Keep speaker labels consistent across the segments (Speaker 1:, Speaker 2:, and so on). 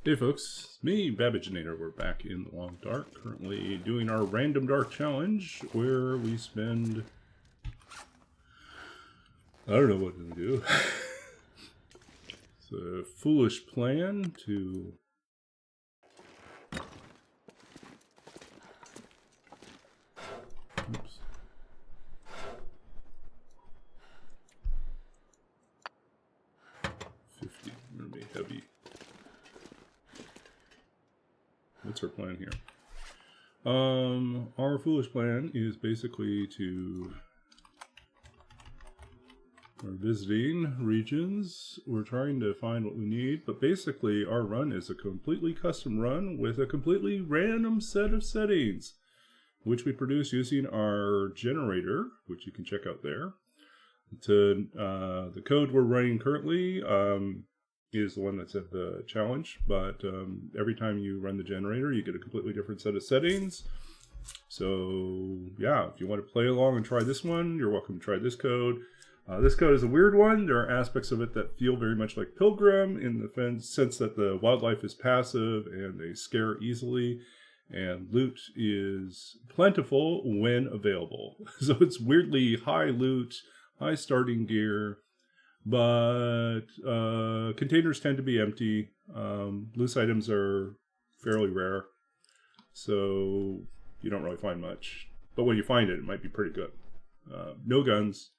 Speaker 1: Hey folks, it's me, Babbaginator. We're back in the Long Dark, currently doing our Random Dark Challenge, where we spend... I don't know what to do. It's a foolish plan to... Oops. $50, gonna be heavy. What's our plan here? Our foolish plan is basically to... We're visiting regions, we're trying to find what we need, but basically our run is a completely custom run with a completely random set of settings, which we produce using our generator, which you can check out there. The code we're running currently is the one that's at the challenge, but every time you run the generator, you get a completely different set of settings. So yeah, if you want to play along and try this one, you're welcome to try this code. This code is a weird one. There are aspects of it that feel very much like Pilgrim in the sense that the wildlife is passive and they scare easily, and loot is plentiful when available. So it's weirdly high loot, high starting gear, but containers tend to be empty. Loose items are fairly rare, so you don't really find much. But when you find it, it might be pretty good. No guns.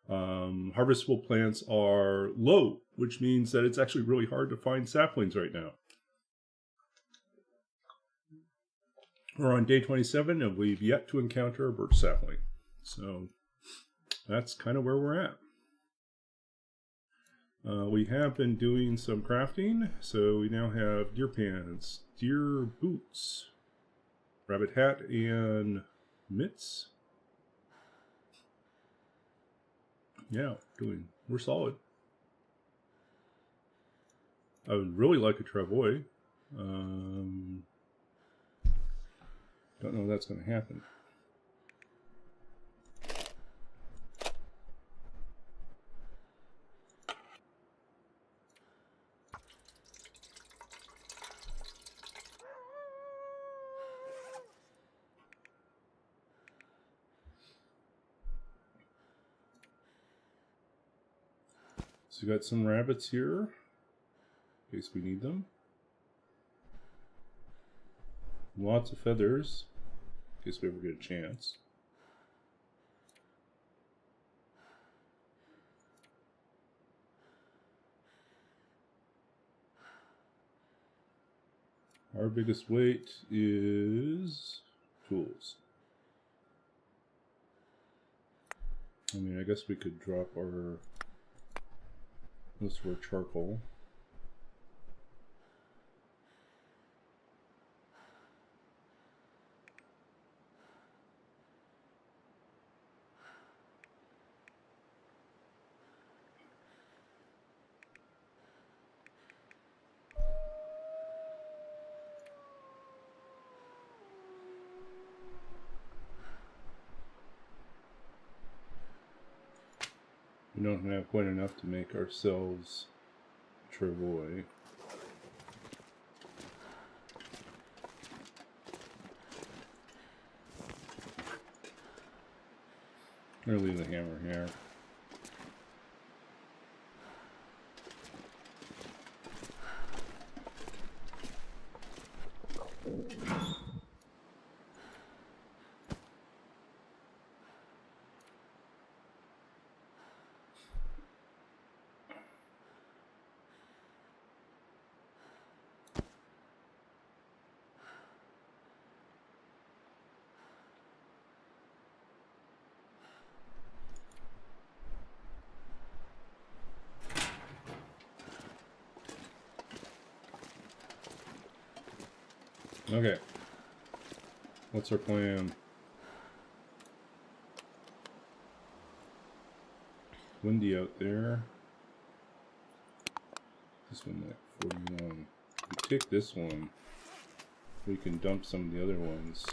Speaker 1: Harvestable plants are low, which means that it's actually really hard to find saplings right now. We're on day 27 and we've yet to encounter a birch sapling. So that's kind of where we're at. We have been doing some crafting, so we now have deer pants, deer boots, rabbit hat, and mitts. Yeah, we're solid. I would really like a travois. Don't know if that's going to happen. So we got some rabbits here, in case we need them. Lots of feathers, in case we ever get a chance. Our biggest weight is tools. I mean, I guess we could drop our... Most of our charcoal. We don't have quite enough to make ourselves travois. I'm gonna leave the hammer here. Okay. What's our plan? Windy out there. This one at 41. If we take this one, we can dump some of the other ones.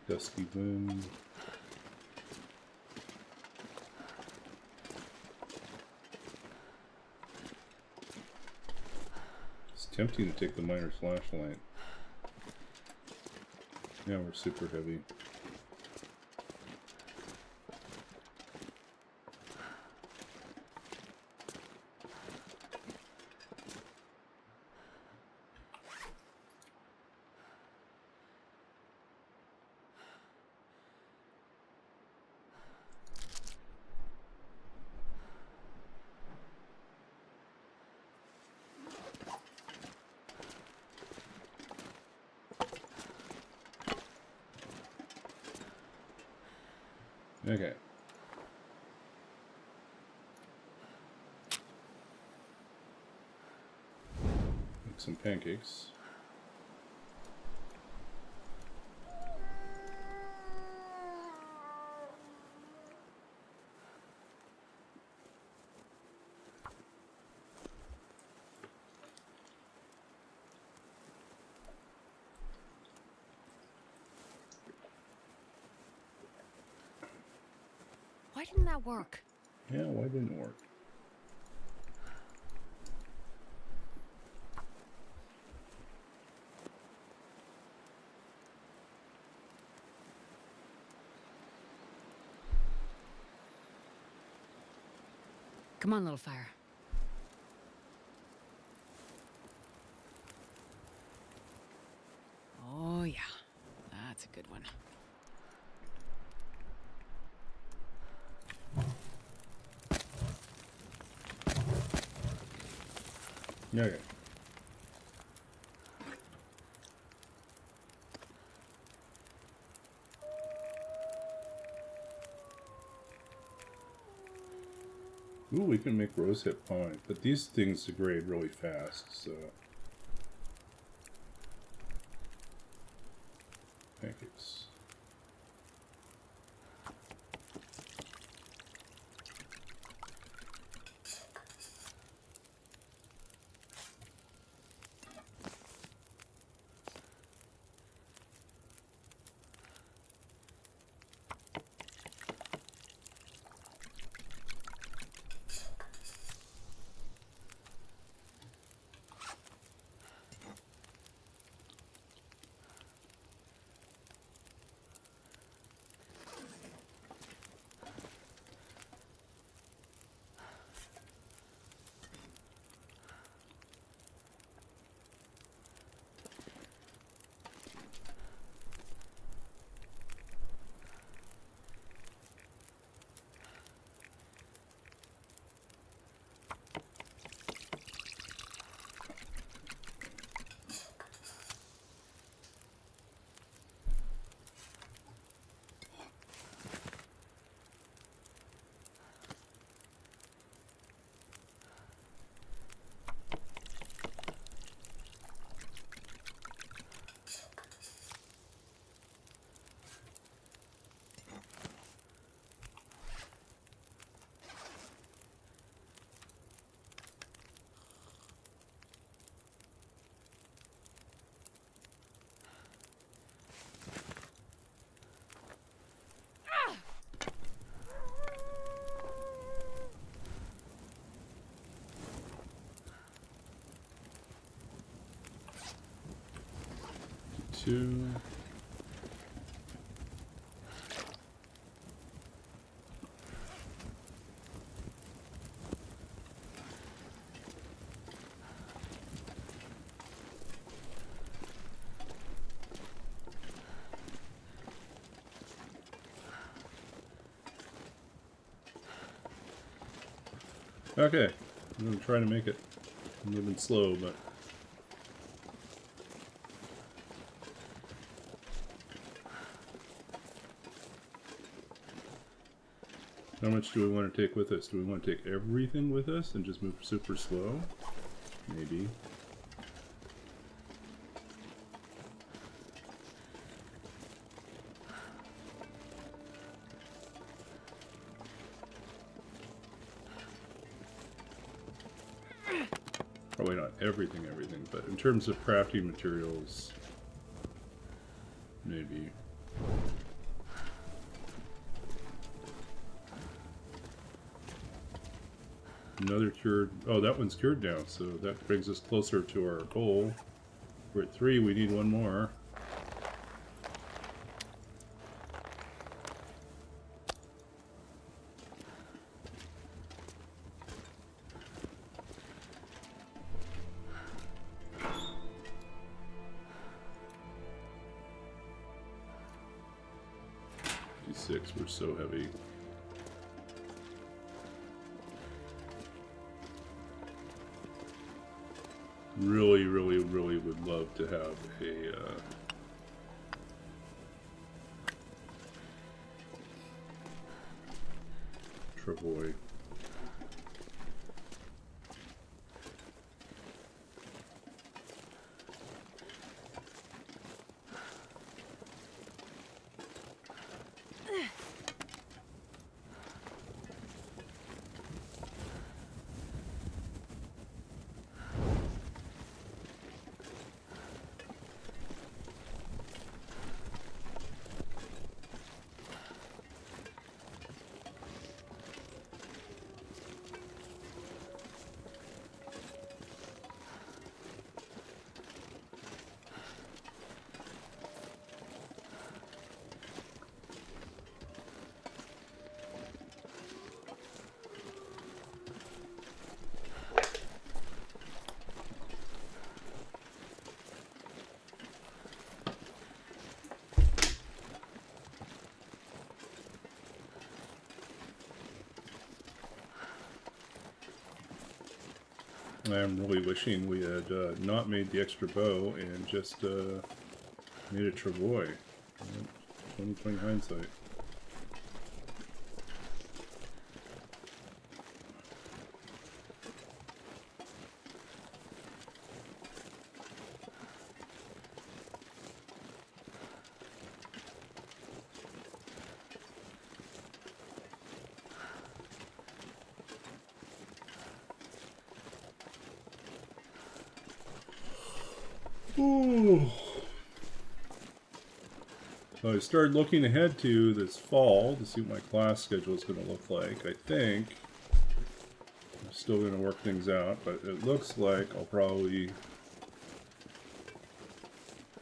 Speaker 1: Dusky wind. It's tempting to take the miner's flashlight. Yeah, we're super heavy. Okay. Make some pancakes.
Speaker 2: Why didn't that work?
Speaker 1: Yeah, why didn't it work?
Speaker 2: Come on, little fire. Oh, yeah. That's a good one.
Speaker 1: Okay. Ooh, we can make rosehip pie, but these things degrade really fast, so... Pancakes. Two. Okay, I'm gonna try to make it. I'm moving slow, but... How much do we want to take with us? Do we want to take everything with us and just move super slow? Maybe. Probably not everything, but in terms of crafting materials, maybe. Another cured. Oh, that one's cured now, so that brings us closer to our goal. We're at 3, we need one more. D6, we're so heavy. Really, really, really would love to have a Travois. I'm really wishing we had not made the extra bow and just made a Travois. 20/20 hindsight. Ooh. So I started looking ahead to this fall to see what my class schedule is going to look like. I think I'm still going to work things out, but it looks like I'll probably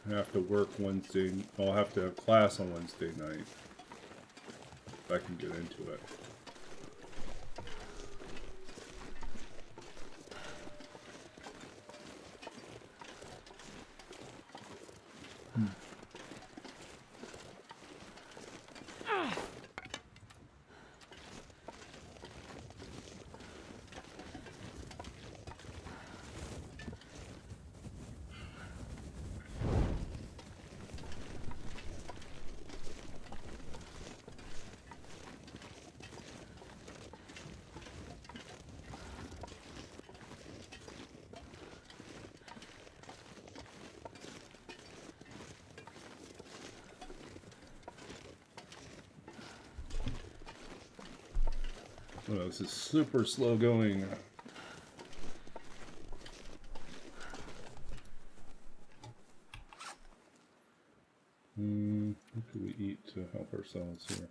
Speaker 1: have to work Wednesday. I'll have to have class on Wednesday night if I can get into it. Oh, this is super slow going. What can we eat to help ourselves here?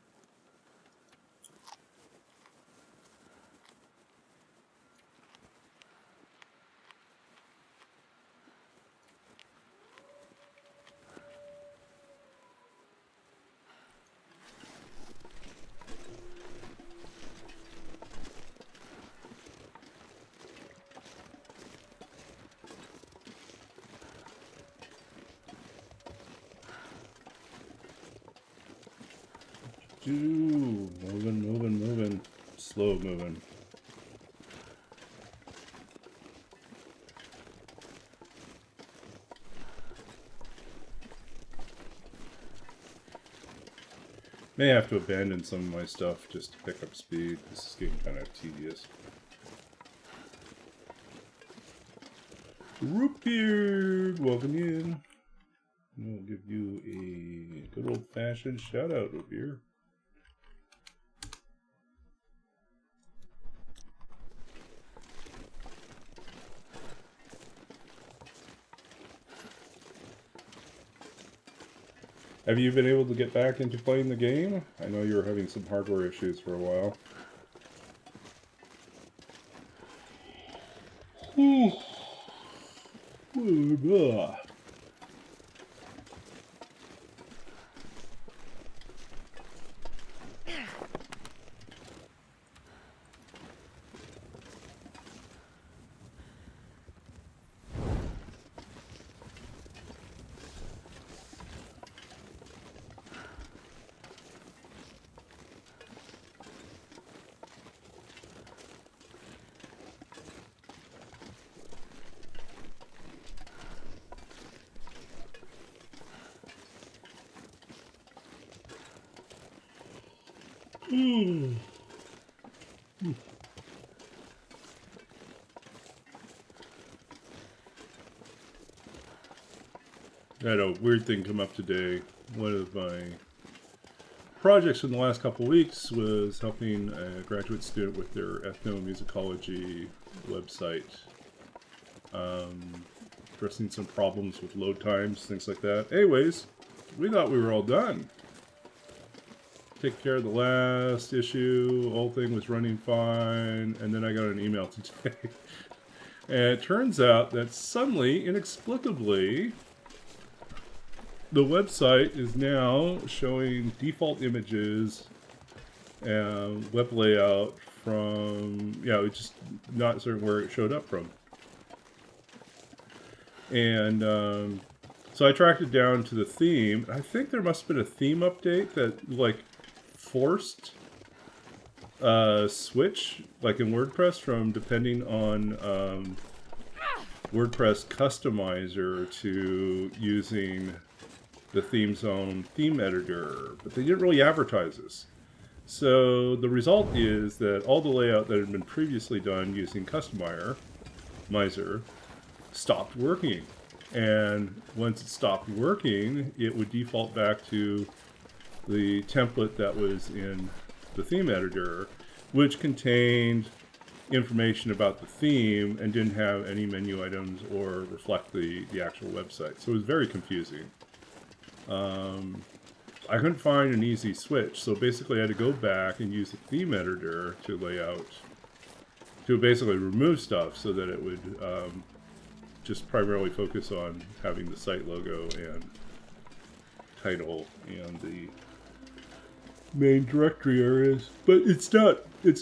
Speaker 1: Moving. Slow moving. May have to abandon some of my stuff just to pick up speed. This is getting kind of tedious. Rootbeard, welcome in. We'll give you a good old-fashioned shout-out, Rootbeard. Have you been able to get back into playing the game? I know you were having some hardware issues for a while. Ugh. I had a weird thing come up today. One of my projects in the last couple of weeks was helping a graduate student with their ethnomusicology website. Addressing some problems with load times, things like that. Anyways, we thought we were all done. Take care of the last issue, whole thing was running fine, and then I got an email today. And it turns out that suddenly, inexplicably, the website is now showing default images and web layout from, it's just not certain where it showed up from. And so I tracked it down to the theme. I think there must have been a theme update that, like, forced switch, like in WordPress, from depending on WordPress customizer to using the theme zone theme editor, but they didn't really advertise this. So the result is that all the layout that had been previously done using Customizer stopped working. And once it stopped working, it would default back to the template that was in the theme editor, which contained information about the theme and didn't have any menu items or reflect the actual website. So it was very confusing. I couldn't find an easy switch, so basically I had to go back and use the theme editor to lay out, to basically remove stuff so that it would just primarily focus on having the site logo and title and the main directory areas. But it's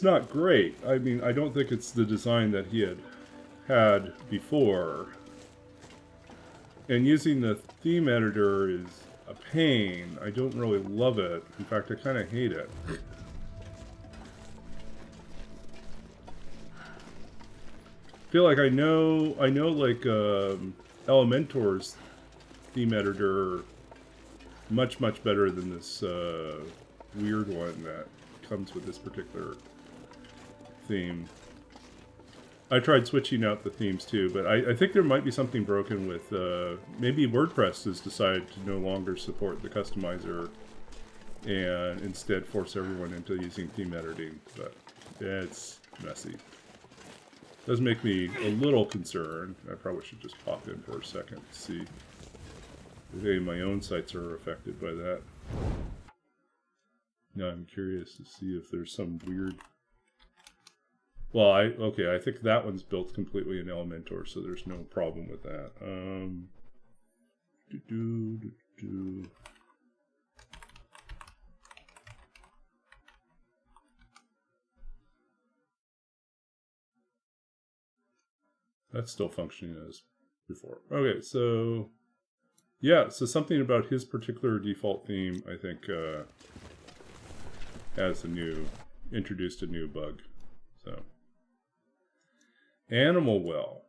Speaker 1: not great. I mean, I don't think it's the design that he had before. And using the theme editor is a pain. I don't really love it. In fact, I kind of hate it. I feel like I know like Elementor's theme editor much better than this weird one that comes with this particular theme. I tried switching out the themes too, but I think there might be something broken with, maybe WordPress has decided to no longer support the customizer and instead force everyone into using theme editing, but it's messy. Does make me a little concerned. I probably should just pop in for a second to see if any of my own sites are affected by that. Now I'm curious to see if there's some weird... Well, I think that one's built completely in Elementor, so there's no problem with that. That's still functioning as before. Okay, so yeah, so something about his particular default theme, I think, has introduced a new bug. So. Animal well.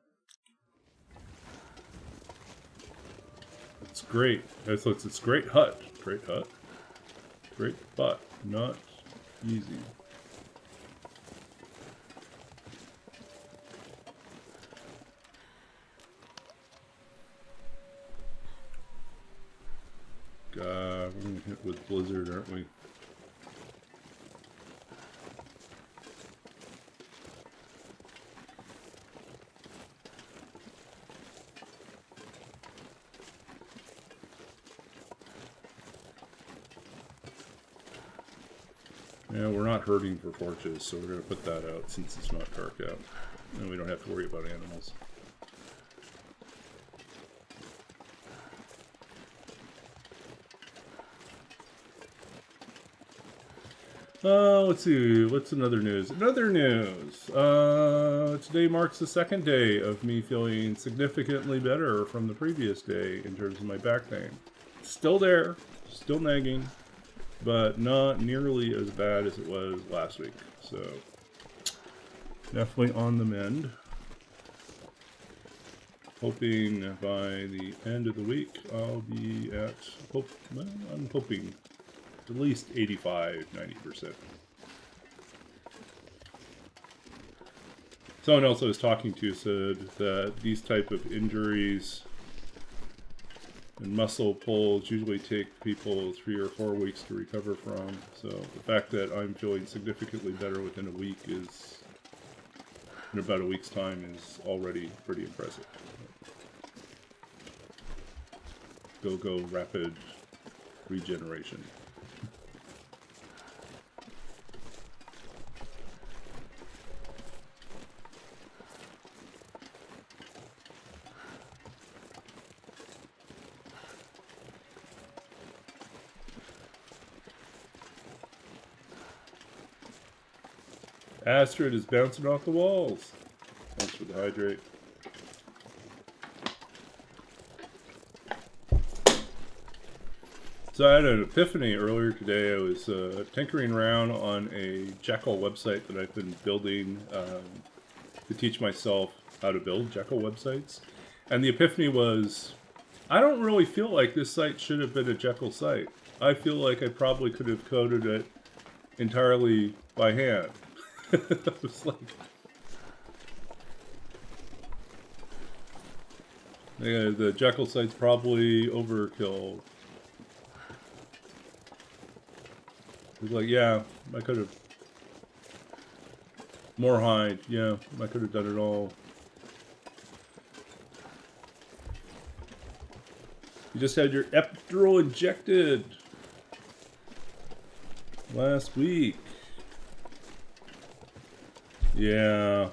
Speaker 1: It's great. It's great hut. Great hut. Great butt. Not easy. God, we're gonna hit with Blizzard, aren't we? Yeah, we're not hurting for torches, so we're going to put that out since it's not dark out. And we don't have to worry about animals. Let's see. What's another news? Another news. Today marks the second day of me feeling significantly better from the previous day in terms of my back pain. Still there, still nagging, but not nearly as bad as it was last week. So definitely on the mend. Hoping by the end of the week I'll be at, I'm hoping at least 85–90%. Someone else I was talking to said that these type of injuries and muscle pulls usually take people 3 or 4 weeks to recover from. So the fact that I'm feeling significantly better within a week is, in about a week's time, is already pretty impressive. Go rapid regeneration. Astrid is bouncing off the walls. Thanks for the hydrate. So I had an epiphany earlier today. I was tinkering around on a Jekyll website that I've been building to teach myself how to build Jekyll websites. And the epiphany was, I don't really feel like this site should have been a Jekyll site. I feel like I probably could have coded it entirely by hand. It was like, the Jekyll site's probably overkill. It was like, yeah, I could have. More hide, yeah, I could have done it all. You just had your epidural injected last week. Yeah.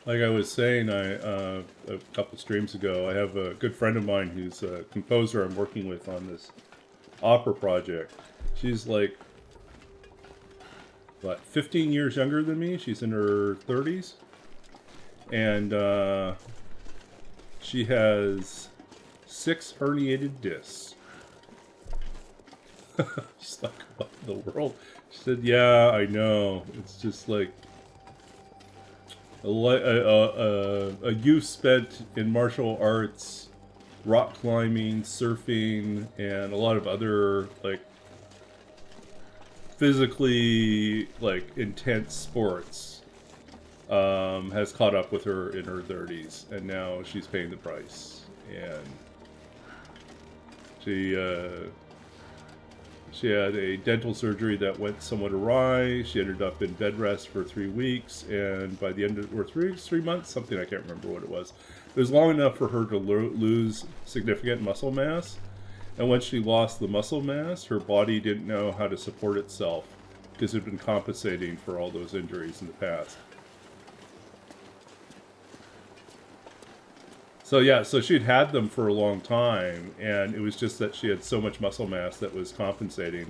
Speaker 1: Like I was saying, a couple streams ago, I have a good friend of mine who's a composer I'm working with on this opera project. She's like, what, 15 years younger than me? She's in her 30s. And she has 6 herniated discs. She's like, what in the world? She said, yeah, I know. It's just like a youth spent in martial arts, rock climbing, surfing, and a lot of other like physically like intense sports has caught up with her in her 30s, and now she's paying the price. And she had a dental surgery that went somewhat awry. She ended up in bed rest for 3 weeks, and by the end of, or 3 months, something, I can't remember what it was. It was long enough for her to lose significant muscle mass. And when she lost the muscle mass, her body didn't know how to support itself because it had been compensating for all those injuries in the past. So yeah, so she'd had them for a long time, and it was just that she had so much muscle mass that was compensating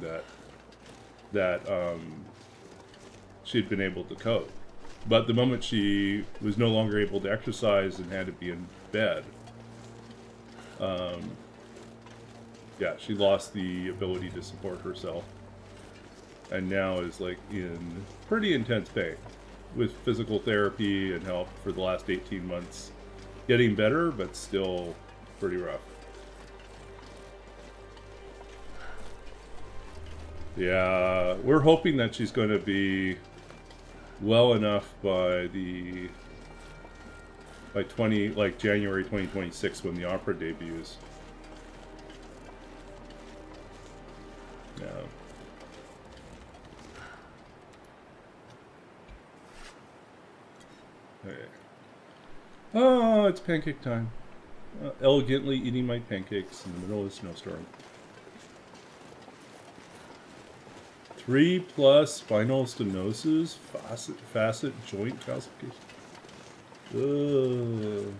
Speaker 1: that she'd been able to cope. But the moment she was no longer able to exercise and had to be in bed, yeah, she lost the ability to support herself, and now is like in pretty intense pain with physical therapy and help for the last 18 months. Getting better, but still pretty rough. Yeah, we're hoping that she's going to be well enough by January 2026 when the opera debuts. Yeah. Okay. Oh, it's pancake time. Elegantly eating my pancakes in the middle of a snowstorm. 3+ spinal stenosis, facet joint calcification. Ugh.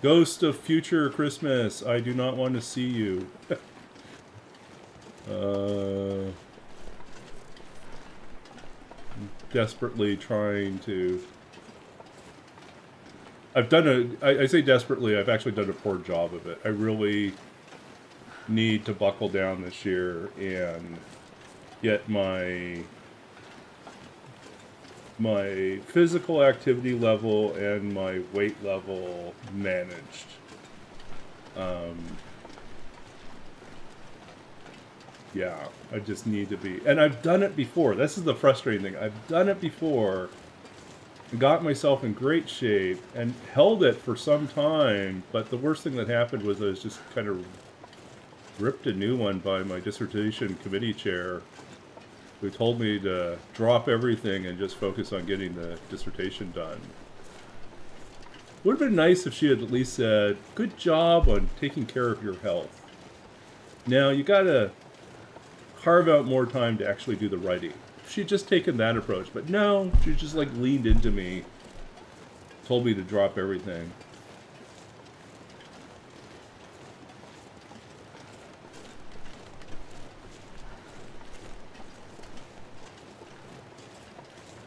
Speaker 1: Ghost of future Christmas, I do not want to see you. Desperately trying to... I've done I say desperately, I've actually done a poor job of it. I really need to buckle down this year and get my physical activity level and my weight level managed. Yeah, I just need to be, and I've done it before. This is the frustrating thing. I've done it before, got myself in great shape, and held it for some time, but the worst thing that happened was I was just kind of ripped a new one by my dissertation committee chair, who told me to drop everything and just focus on getting the dissertation done. Would have been nice if she had at least said, good job on taking care of your health. Now, you gotta carve out more time to actually do the writing. She'd just taken that approach, but no, she just like leaned into me, told me to drop everything.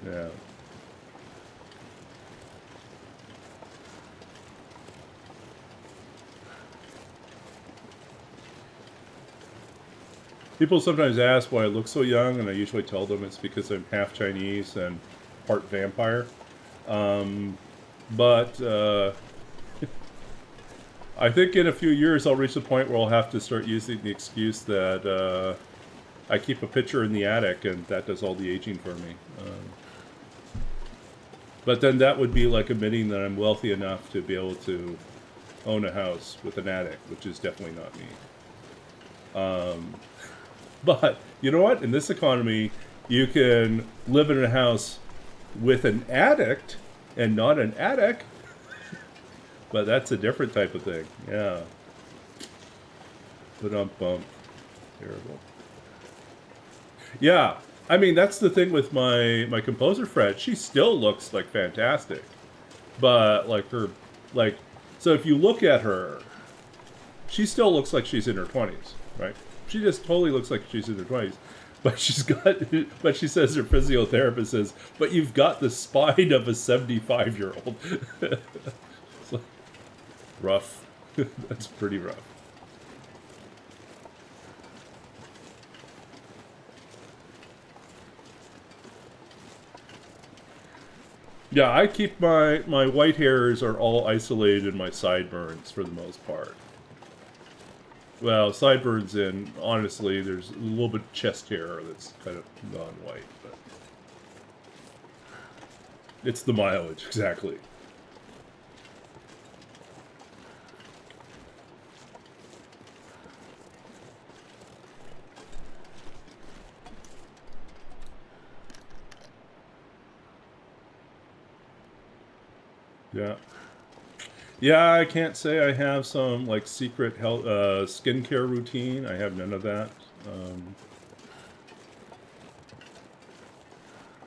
Speaker 1: Yeah. People sometimes ask why I look so young, and I usually tell them it's because I'm half Chinese and part vampire. But I think in a few years I'll reach the point where I'll have to start using the excuse that I keep a picture in the attic and that does all the aging for me. But then that would be like admitting that I'm wealthy enough to be able to own a house with an attic, which is definitely not me. But you know what? In this economy, you can live in a house with an attic and not an attic. But that's a different type of thing. Yeah. Ba-dum-bum. Terrible. Yeah. I mean, that's the thing with my composer friend. She still looks like fantastic. But like her, like, so if you look at her, she still looks like she's in her 20s, right? She just totally looks like she's in her 20s. But she's got, but she says her physiotherapist says, but you've got the spine of a 75-year-old. It's like, rough. That's pretty rough. Yeah, I keep my white hairs are all isolated in my sideburns for the most part. Well, sideburns and honestly, there's a little bit of chest hair that's kind of non-white, but it's the mileage, exactly. Yeah. Yeah, I can't say I have some, like, secret health, skincare routine. I have none of that.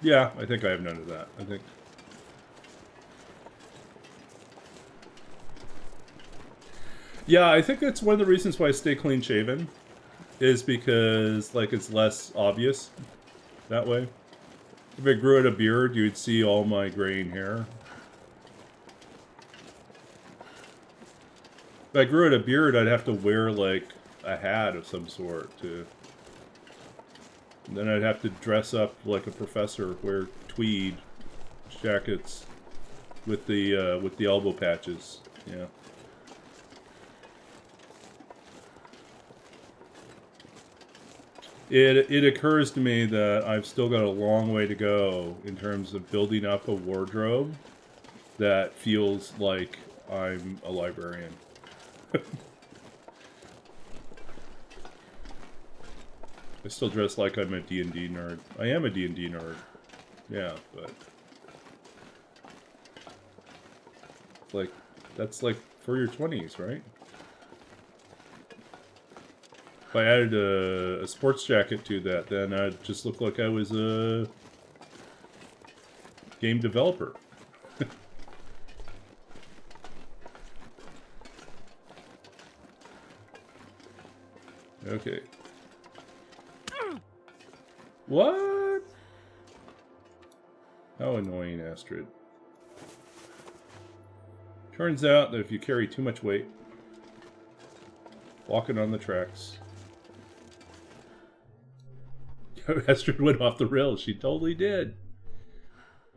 Speaker 1: Yeah, I think I have none of that. I think... Yeah, I think that's one of the reasons why I stay clean-shaven. Is because, like, it's less obvious that way. If I grew out a beard, you'd see all my graying hair. If I grew out a beard, I'd have to wear, like, a hat of some sort to... And then I'd have to dress up like a professor, wear tweed jackets with the elbow patches. Yeah. It occurs to me that I've still got a long way to go in terms of building up a wardrobe that feels like I'm a librarian. I still dress like I'm a D&D nerd. I am a D&D nerd. Yeah, but... like, that's like for your 20s, right? If I added a sports jacket to that, then I'd just look like I was a game developer. Okay. What? How annoying, Astrid. Turns out that if you carry too much weight, walking on the tracks... Astrid went off the rails. She totally did.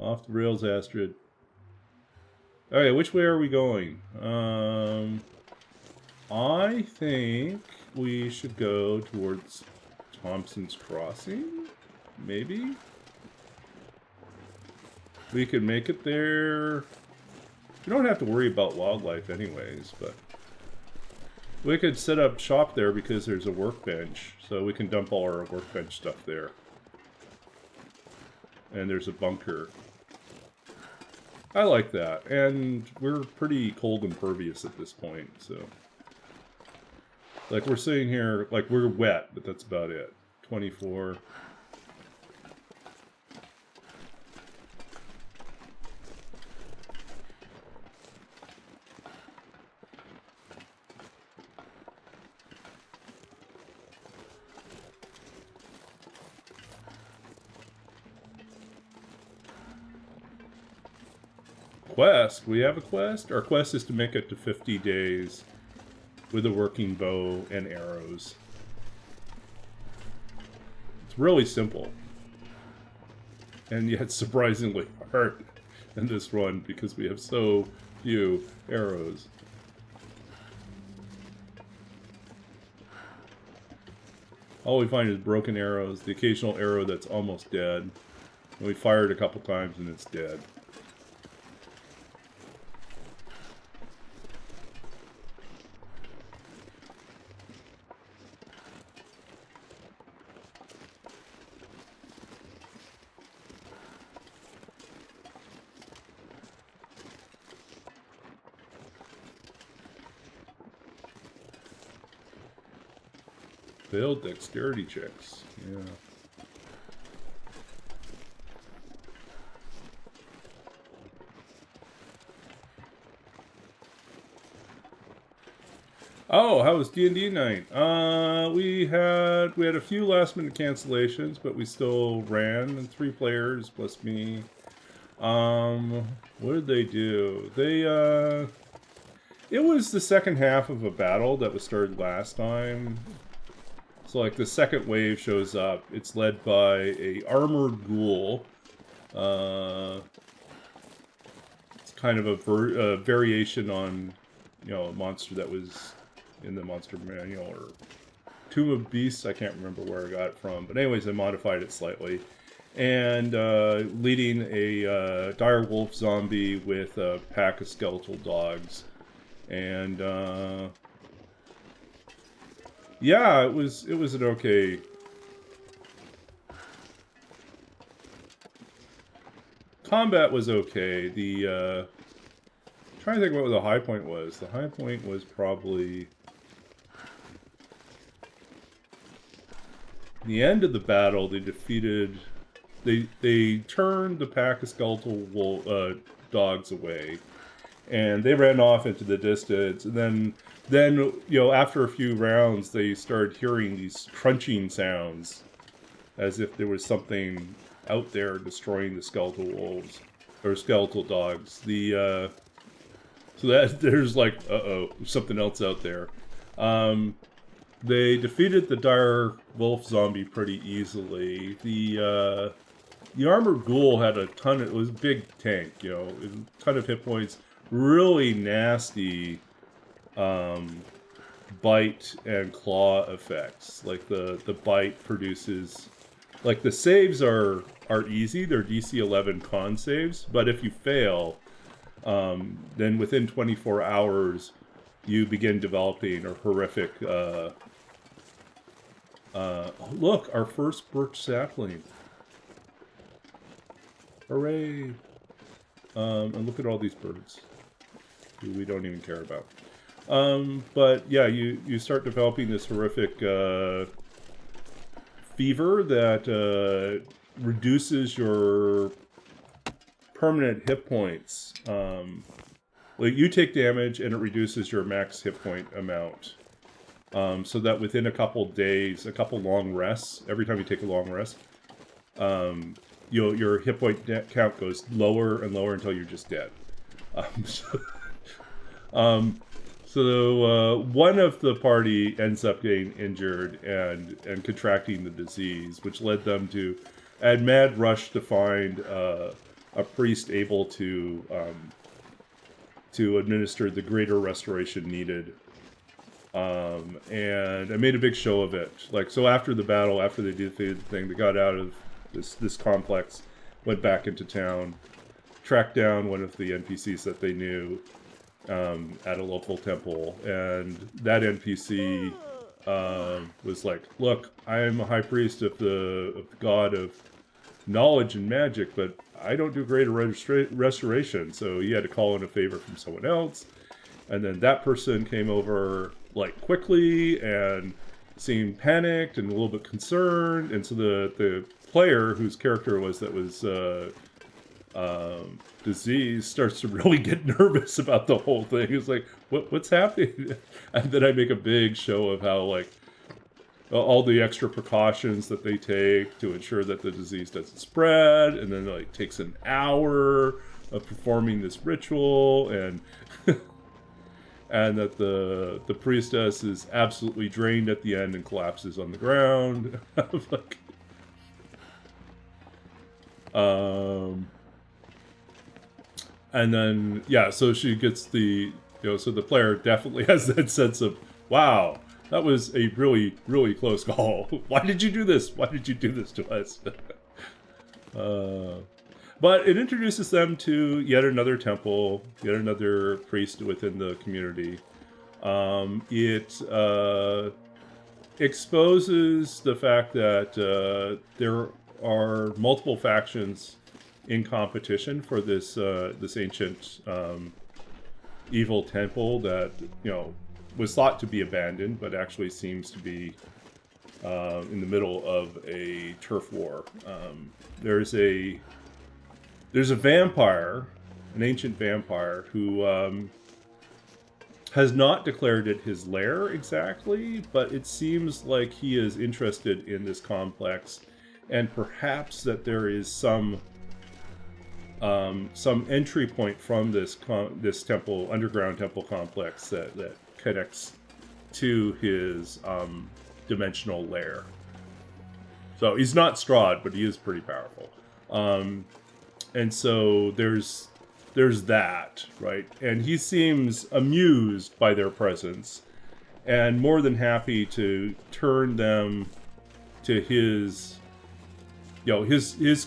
Speaker 1: Off the rails, Astrid. Okay, which way are we going? I think we should go towards Thompson's Crossing? Maybe? We could make it there. We don't have to worry about wildlife anyways, but... we could set up shop there because there's a workbench, so we can dump all our workbench stuff there. And there's a bunker. I like that, and we're pretty cold impervious at this point, so... like, we're sitting here, like, we're wet, but that's about it. 24... Quest? We have a quest? Our quest is to make it to 50 days with a working bow and arrows. It's really simple. And yet surprisingly hard in this run because we have so few arrows. All we find is broken arrows, the occasional arrow that's almost dead. And we fire it a couple times and it's dead. Failed dexterity checks. Yeah. Oh, how was D&D night? We had a few last minute cancellations, but we still ran, and 3 players plus me. What did they do? It was the second half of a battle that was started last time. So, like, the second wave shows up. It's led by a armored ghoul. It's kind of a variation on, you know, a monster that was in the monster manual, or Tomb of Beasts. I can't remember where I got it from. But anyways, I modified it slightly. And leading a dire wolf zombie with a pack of skeletal dogs. And... yeah, it was an okay... combat was okay. The, trying to think what the high point was. The high point was probably... the end of the battle, they defeated... They turned the pack of skeletal dogs away. And they ran off into the distance, and then, you know, after a few rounds, they started hearing these crunching sounds, as if there was something out there destroying the skeletal wolves, or skeletal dogs. So that, there's like, uh-oh, there's something else out there. They defeated the dire wolf zombie pretty easily. The armored ghoul had a ton of, it was a big tank, you know, a ton of hit points. Really nasty bite and claw effects. Like the bite produces, like, the saves are easy. They're DC 11 con saves, but if you fail, then within 24 hours you begin developing a horrific look, our first birch sapling. Hooray. And look at all these birds who we don't even care about. But yeah, you start developing this horrific fever that reduces your permanent hit points. Like, you take damage and it reduces your max hit point amount. So that within a couple days, a couple long rests, every time you take a long rest, your hit point count goes lower and lower until you're just dead. Um, so, one of the party ends up getting injured and contracting the disease, which led them to a mad rush to find a priest able to administer the greater restoration needed. And I made a big show of it. Like, so after the battle, after they defeated the thing, they got out of this complex, went back into town, tracked down one of the NPCs that they knew at a local temple, and that NPC was like, "Look, I am a high priest of the god of knowledge and magic, but I don't do greater restoration." So he had to call in a favor from someone else, and then that person came over like quickly and seemed panicked and a little bit concerned, and so the player whose character was disease starts to really get nervous about the whole thing. It's like, what's happening? And then I make a big show of how, like, all the extra precautions that they take to ensure that the disease doesn't spread, and then like takes an hour of performing this ritual, and and that the priestess is absolutely drained at the end and collapses on the ground. Like, and then, yeah, so she gets so the player definitely has that sense of, wow, that was a really, really close call. Why did you do this? Why did you do this to us? But it introduces them to yet another temple, yet another priest within the community. It exposes the fact that there are multiple factions in competition for this ancient evil temple that was thought to be abandoned, but actually seems to be in the middle of a turf war. There's a vampire, an ancient vampire, who has not declared it his lair exactly, but it seems like he is interested in this complex, and perhaps that there is some entry point from this temple, underground temple complex that connects to his dimensional lair. So he's not Strahd, but he is pretty powerful. And so there's that, right? And he seems amused by their presence and more than happy to turn them to his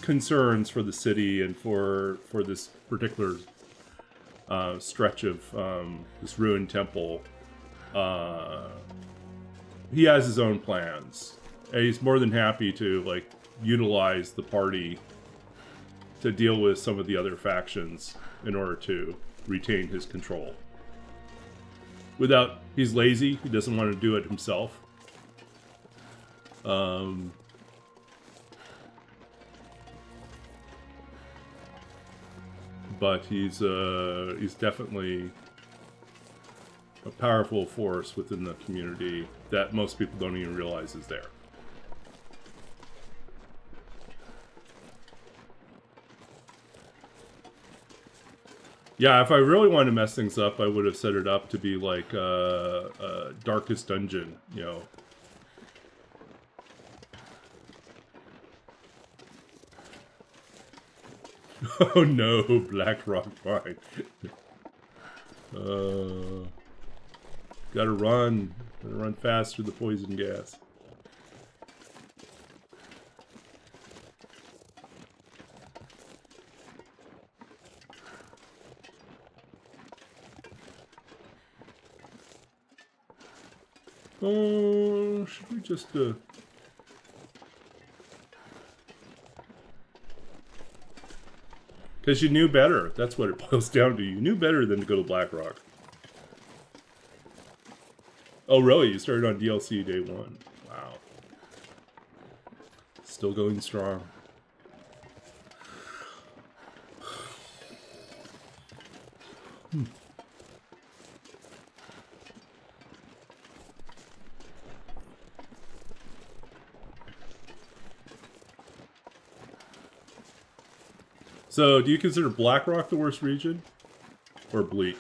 Speaker 1: concerns for the city and for this particular stretch of this ruined temple. He has his own plans, and he's more than happy to utilize the party to deal with some of the other factions in order to retain his control. He's lazy, he doesn't want to do it himself. But he's definitely a powerful force within the community that most people don't even realize is there. Yeah, if I really wanted to mess things up, I would have set it up to be like Darkest Dungeon, Oh no, Blackrock Mine. Gotta run fast through the poison gas. Oh, should we just because you knew better. That's what it boils down to. You knew better than to go to Blackrock. Oh, really? You started on DLC day 1. Wow. Still going strong. So, do you consider Blackrock the worst region? Or Bleak?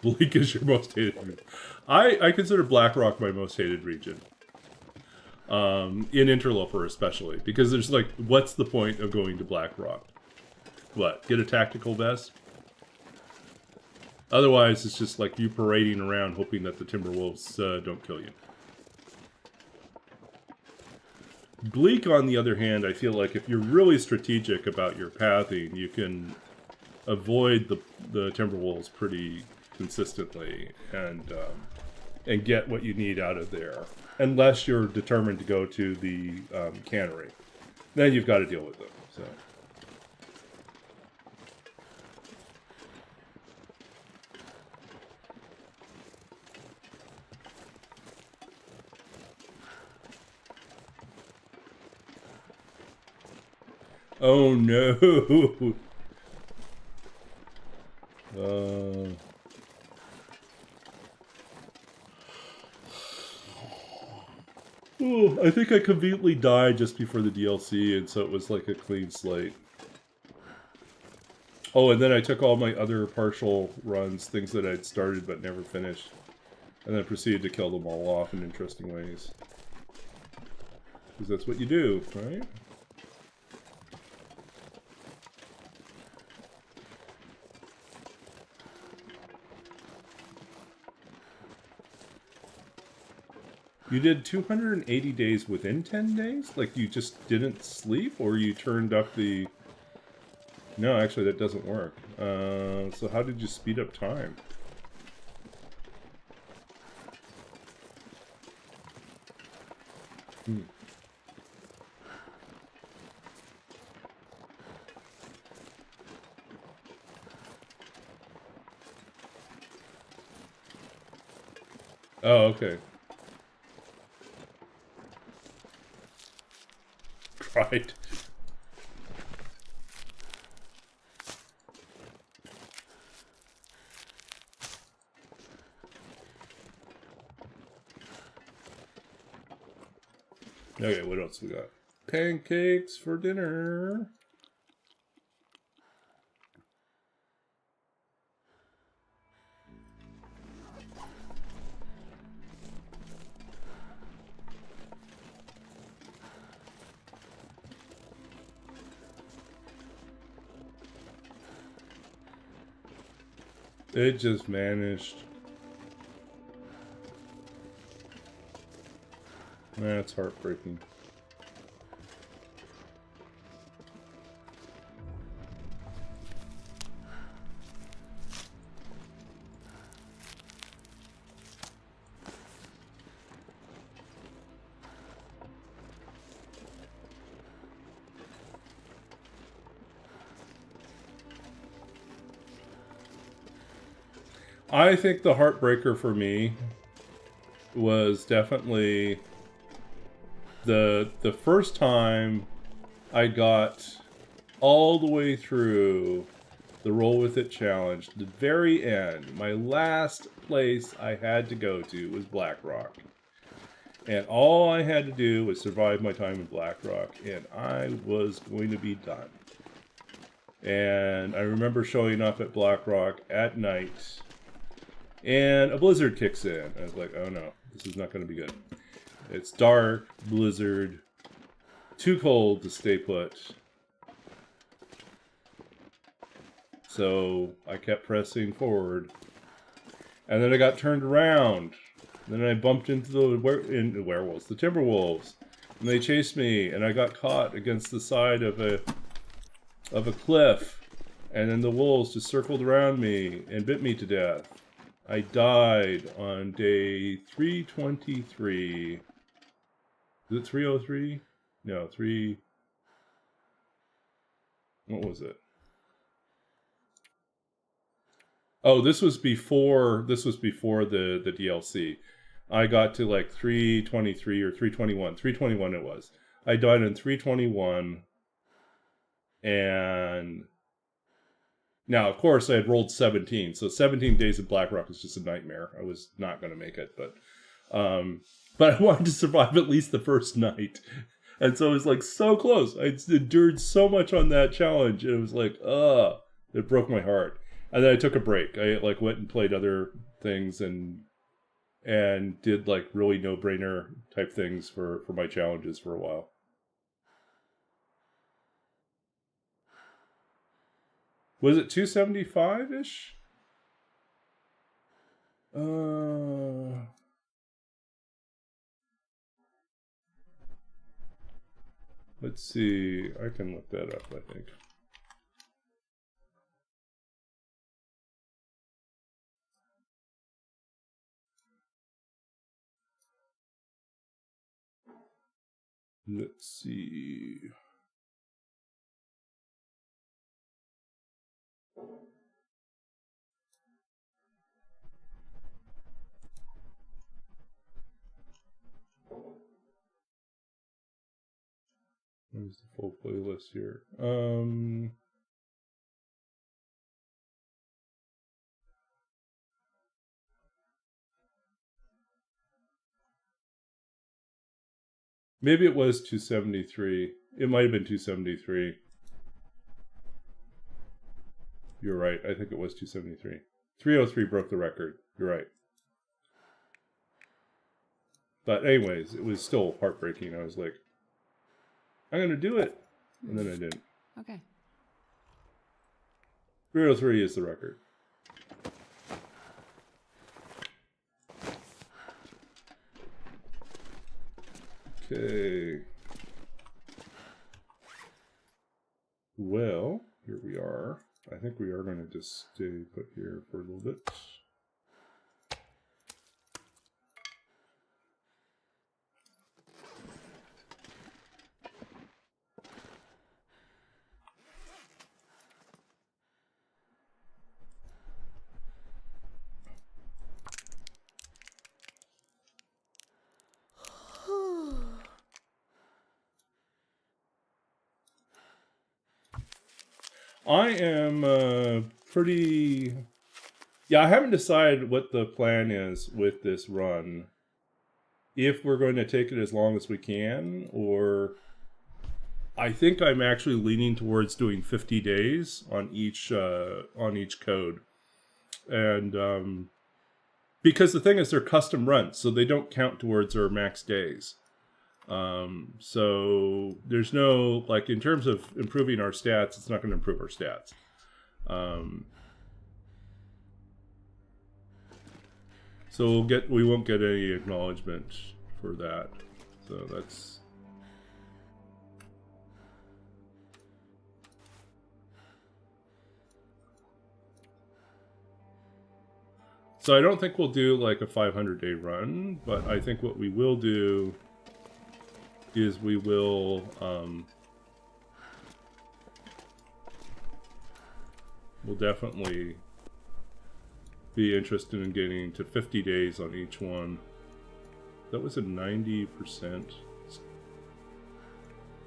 Speaker 1: Bleak is your most hated region. I consider Blackrock my most hated region. In Interloper especially. Because there's like, what's the point of going to Blackrock? What? Get a tactical vest? Otherwise, it's just like you parading around hoping that the Timberwolves don't kill you. Bleak, on the other hand, I feel like if you're really strategic about your pathing, you can avoid the Timberwolves pretty consistently and get what you need out of there. Unless you're determined to go to the cannery. Then you've got to deal with them. So. Oh no! I think I conveniently died just before the DLC, and so it was like a clean slate. Oh, and then I took all my other partial runs, things that I'd started but never finished, and then proceeded to kill them all off in interesting ways. Because that's what you do, right? You did 280 days within 10 days? Like you just didn't sleep? Or you turned up the... No, actually that doesn't work. So how did you speed up time? Oh, okay. Right. Okay, what else we got? Pancakes for dinner. It just vanished. That's heartbreaking. I think the heartbreaker for me was definitely the first time I got all the way through the Roll With It challenge. The very end, my last place I had to go to was Blackrock. And all I had to do was survive my time in Blackrock, and I was going to be done. And I remember showing up at Blackrock at night, and a blizzard kicks in. I was like, oh no, this is not going to be good. It's dark, blizzard, too cold to stay put. So I kept pressing forward. And then I got turned around. Then I bumped into the werewolves, the Timberwolves. And they chased me, and I got caught against the side of a cliff. And then the wolves just circled around me and bit me to death. I died on day 323. Is it 303? No, 3... What was it? Oh, this was before the DLC. I got to like 323 or 321. 321 it was. I died in 321. And... Now, of course, I had rolled 17, so 17 days of Blackrock was just a nightmare. I was not going to make it, but but I wanted to survive at least the first night. And so it was like so close. I endured so much on that challenge. And it was like, it broke my heart. And then I took a break. I like went and played other things and did like really no-brainer type things for my challenges for a while. Was it 275-ish? Let's see. I can look that up, I think. Let's see. Where's the full playlist here? Maybe it was 273. It might have been 273. You're right. I think it was 273. 303 broke the record. You're right. But anyways, it was still heartbreaking. I was like, I'm going to do it. And then I didn't.
Speaker 2: Okay.
Speaker 1: 303 is the record. Okay. Well, here we are. I think we are going to just stay put here for a little bit. I am pretty... Yeah, I haven't decided what the plan is with this run. If we're going to take it as long as we can, or... I think I'm actually leaning towards doing 50 days on each code. And because the thing is they're custom runs, so they don't count towards our max days. So there's no, like, in terms of improving our stats, it's not going to improve our stats. So we won't get any acknowledgement for that. So that's... So I don't think we'll do like a 500-day run, but I think what we will do is we will we'll definitely be interested in getting to 50 days on each one. That was a 90%.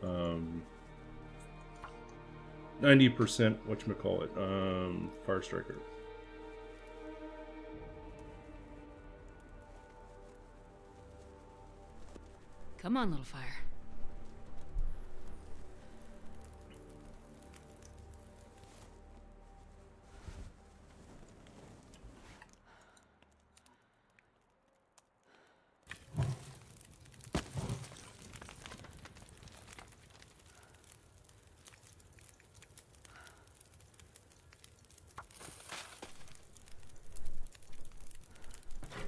Speaker 1: 90%, whatchamacallit, Fire Striker.
Speaker 2: Come on, little fire.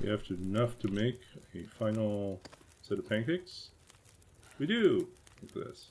Speaker 1: We have enough to make a final set of pancakes? We do! Look at this.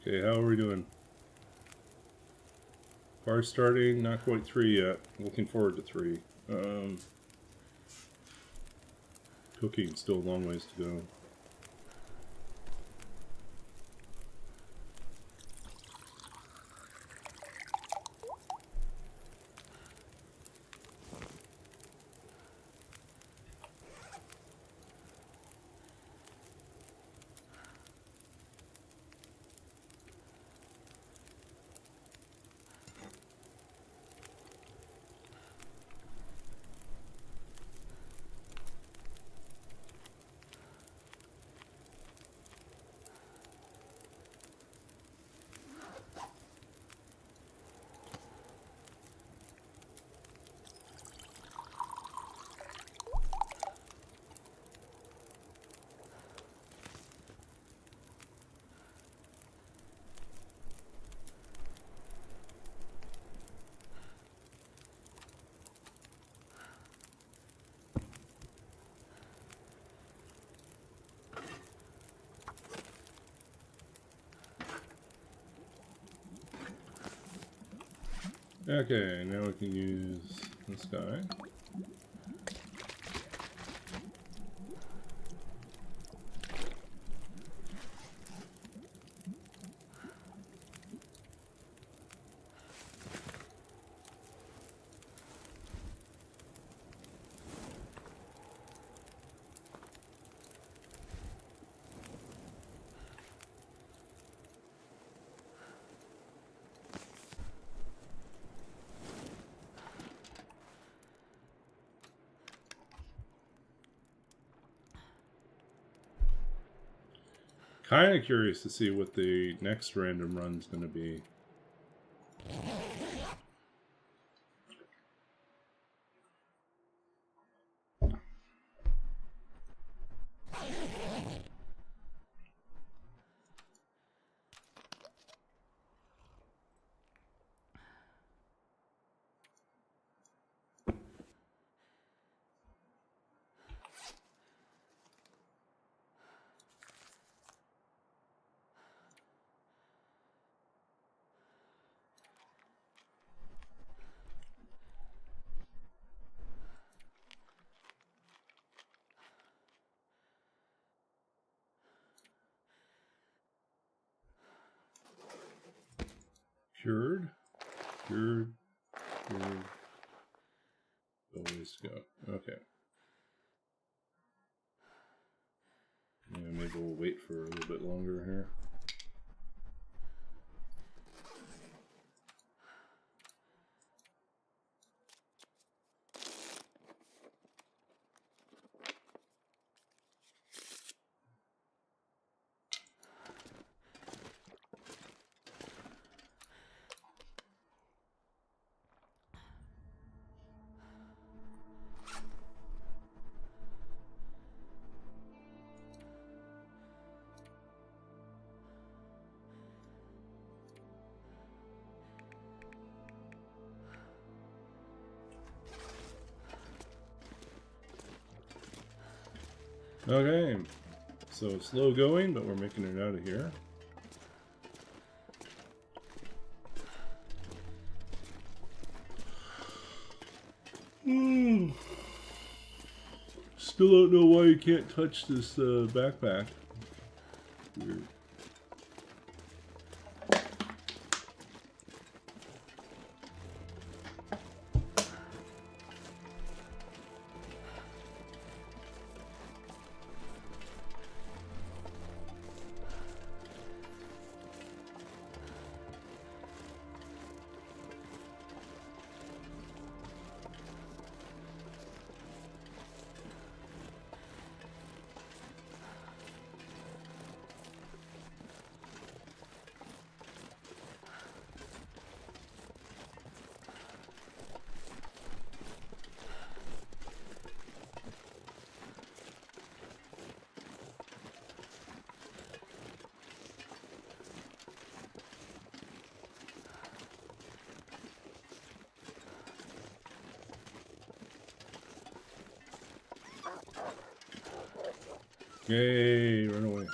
Speaker 1: Okay, how are we doing? Fire starting, not quite 3 yet. Looking forward to 3. Cooking, still a long ways to go. Okay, now we can use this guy. Kind of curious to see what the next random run's going to be. Cured, cured, cured. Always go. Okay. Yeah, maybe we'll wait for a little bit longer here. Okay, so slow going, but we're making it out of here. Still don't know why you can't touch this backpack. Weird. Yay, run away.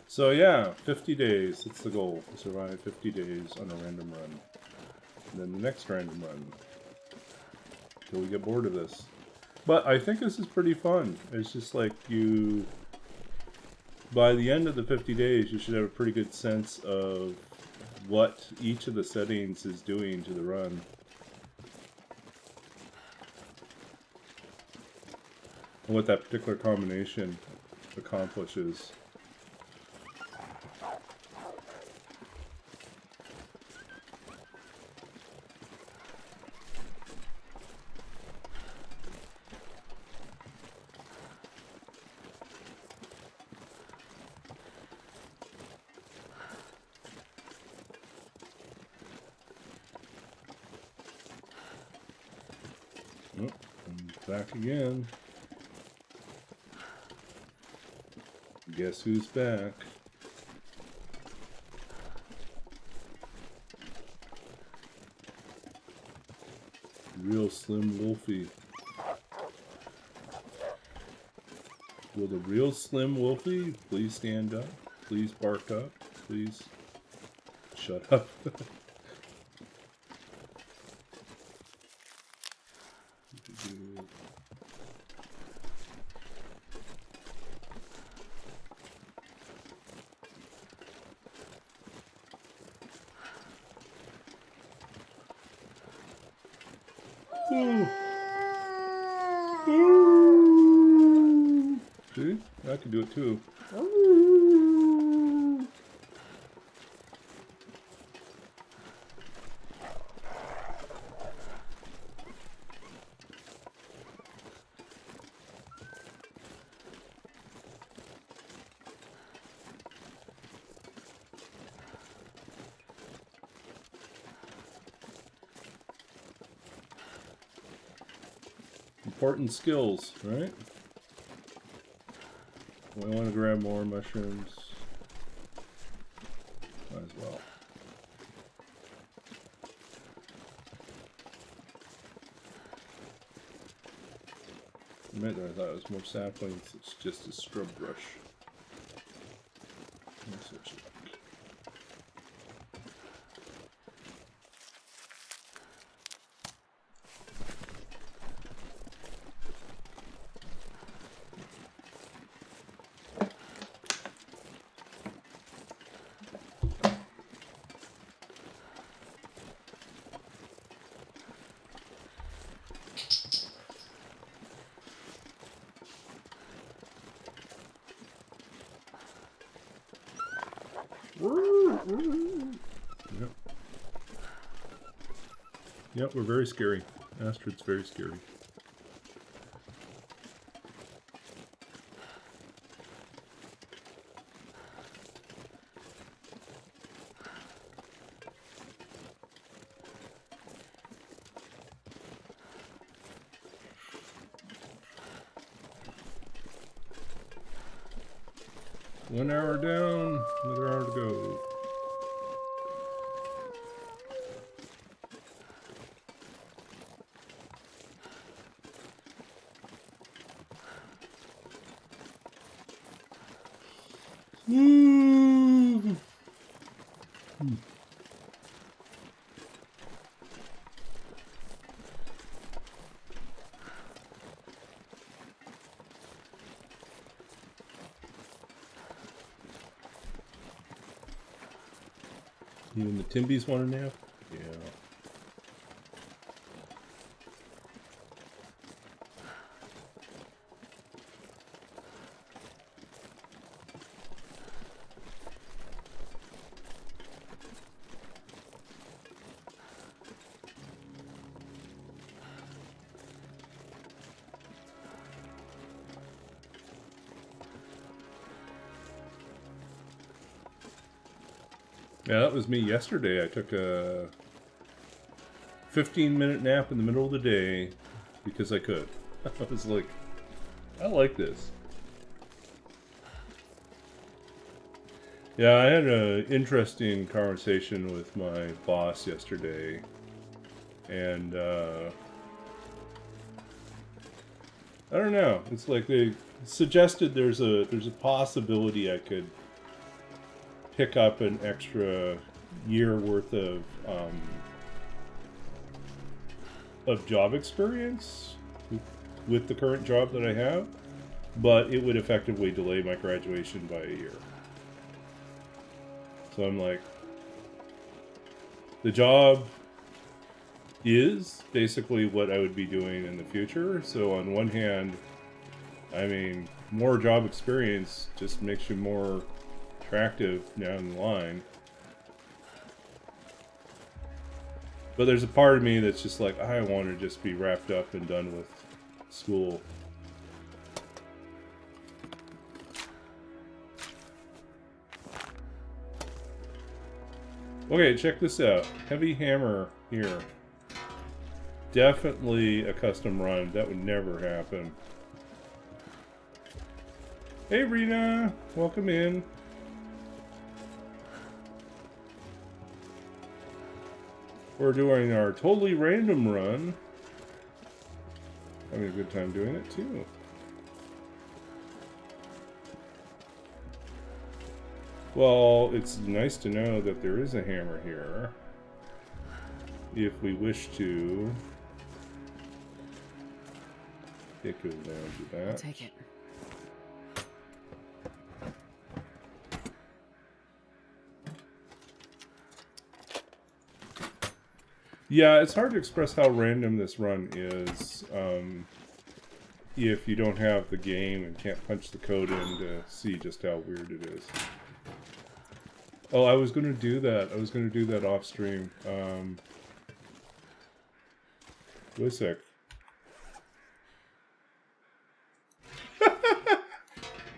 Speaker 1: So yeah, 50 days. That's the goal. To survive 50 days on a random run. And then the next random run. Till we get bored of this. But I think this is pretty fun. It's just like you... By the end of the 50 days, you should have a pretty good sense of what each of the settings is doing to the run. And what that particular combination accomplishes. Oh, I'm back again. Guess who's back? Real Slim Wolfie. Will the real Slim Wolfie please stand up? Please bark up? Please shut up. See? I can do it too. Important skills, right? We want to grab more mushrooms. Might as well. I thought it was more saplings. It's just a scrub brush. That's what you like. Yep. Yep, we're very scary. Astrid's very scary. One hour down, another hour to go. Even the Timbies want a nap? Yeah. Yeah, that was me yesterday. I took a 15-minute nap in the middle of the day because I could. I was like, I like this. Yeah, I had an interesting conversation with my boss yesterday, and I don't know. It's like they suggested there's a possibility I could pick up an extra year worth of job experience with the current job that I have, but it would effectively delay my graduation by a year. So I'm like, the job is basically what I would be doing in the future. So on one hand, I mean, more job experience just makes you more attractive down the line. But there's a part of me that's just like, I want to just be wrapped up and done with school. Okay, check this out. Heavy hammer here. Definitely a custom run. That would never happen. Hey, Rena. Welcome in. We're doing our totally random run Having a good time doing it too. Well, it's nice to know that there is a hammer here. If we wish to. It goes down to that.
Speaker 2: I'll take it.
Speaker 1: Yeah, it's hard to express how random this run is if you don't have the game and can't punch the code in to see just how weird it is. Oh, I was going to do that. I was going to do that off stream. Wait a sec.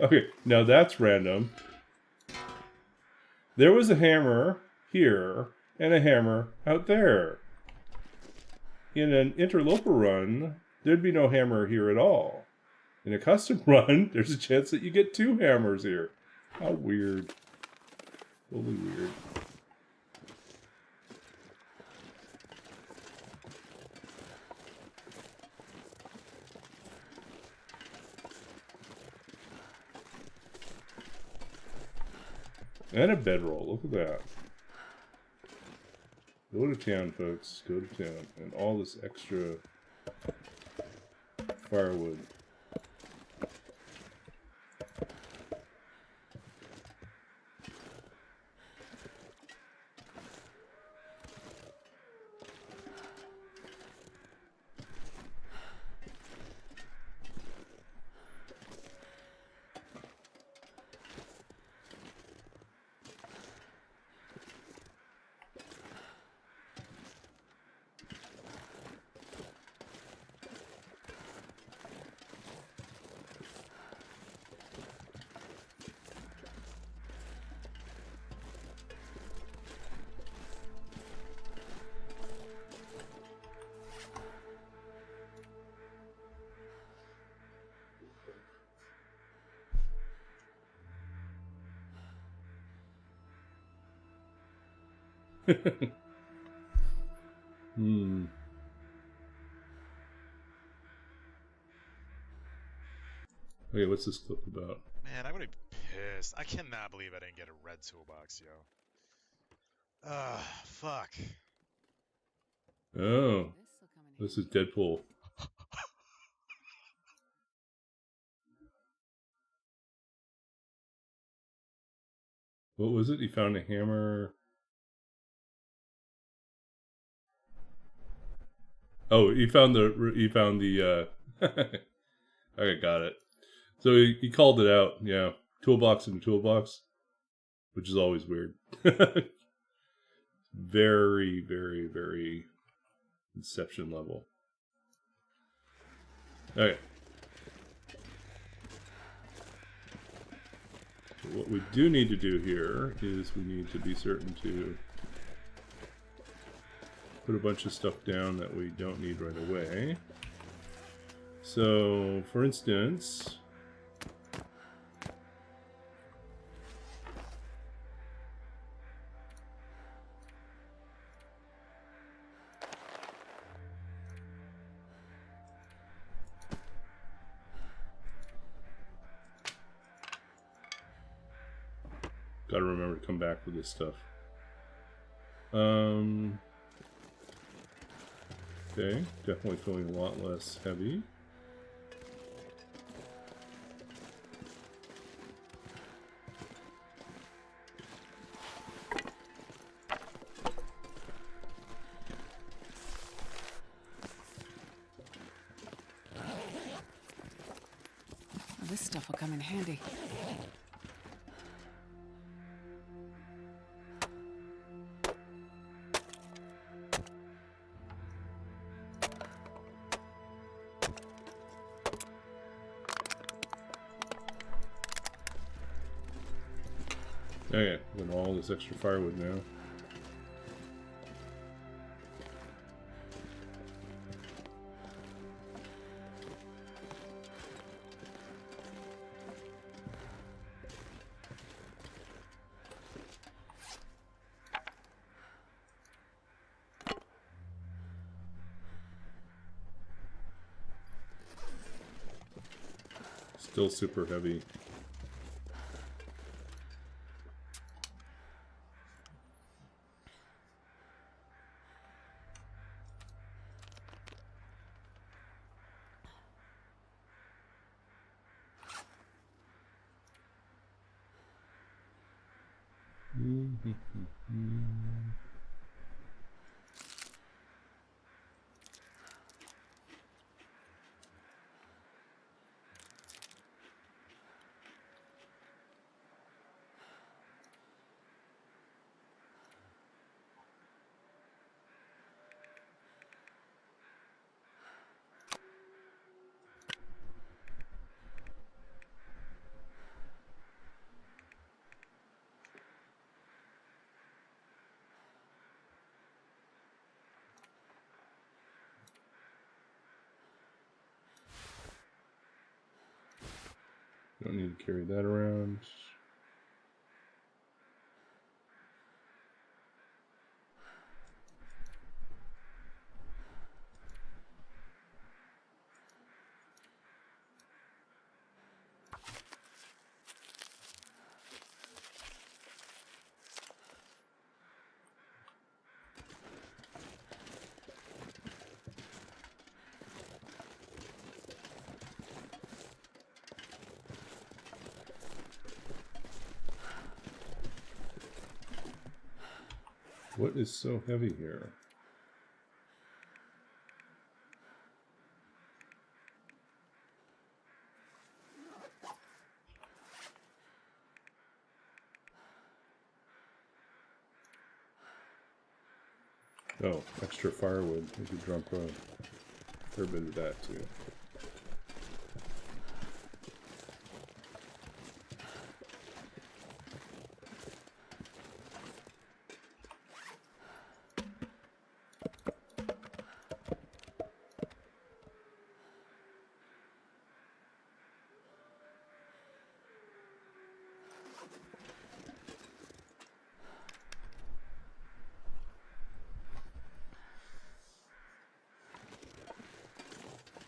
Speaker 1: Okay, now that's random. There was a hammer here and a hammer out there. In an interloper run, there'd be no hammer here at all. In a custom run, there's a chance that you get 2 hammers here. How weird. Totally weird. And a bedroll. Look at that. Go to town, folks. Go to town. And all this extra firewood. Okay, what's this clip about?
Speaker 3: Man, I would be pissed. I cannot believe I didn't get a red toolbox, yo. Fuck.
Speaker 1: Oh, this is Deadpool. What was it? He found a hammer. Oh, he found the okay, got it. So he called it out, yeah. Toolbox in the toolbox, which is always weird. Very, very, very Inception level. Okay. So what we do need to do here is we need to be certain to put a bunch of stuff down that we don't need right away. So, for instance, gotta remember to come back for this stuff. Okay, definitely feeling a lot less heavy.
Speaker 2: Well, this stuff will come in handy.
Speaker 1: Okay, with all this extra firewood now. Still super heavy. Don't need to carry that around. What is so heavy here? Oh, extra firewood. We could drop a fair bit of that too.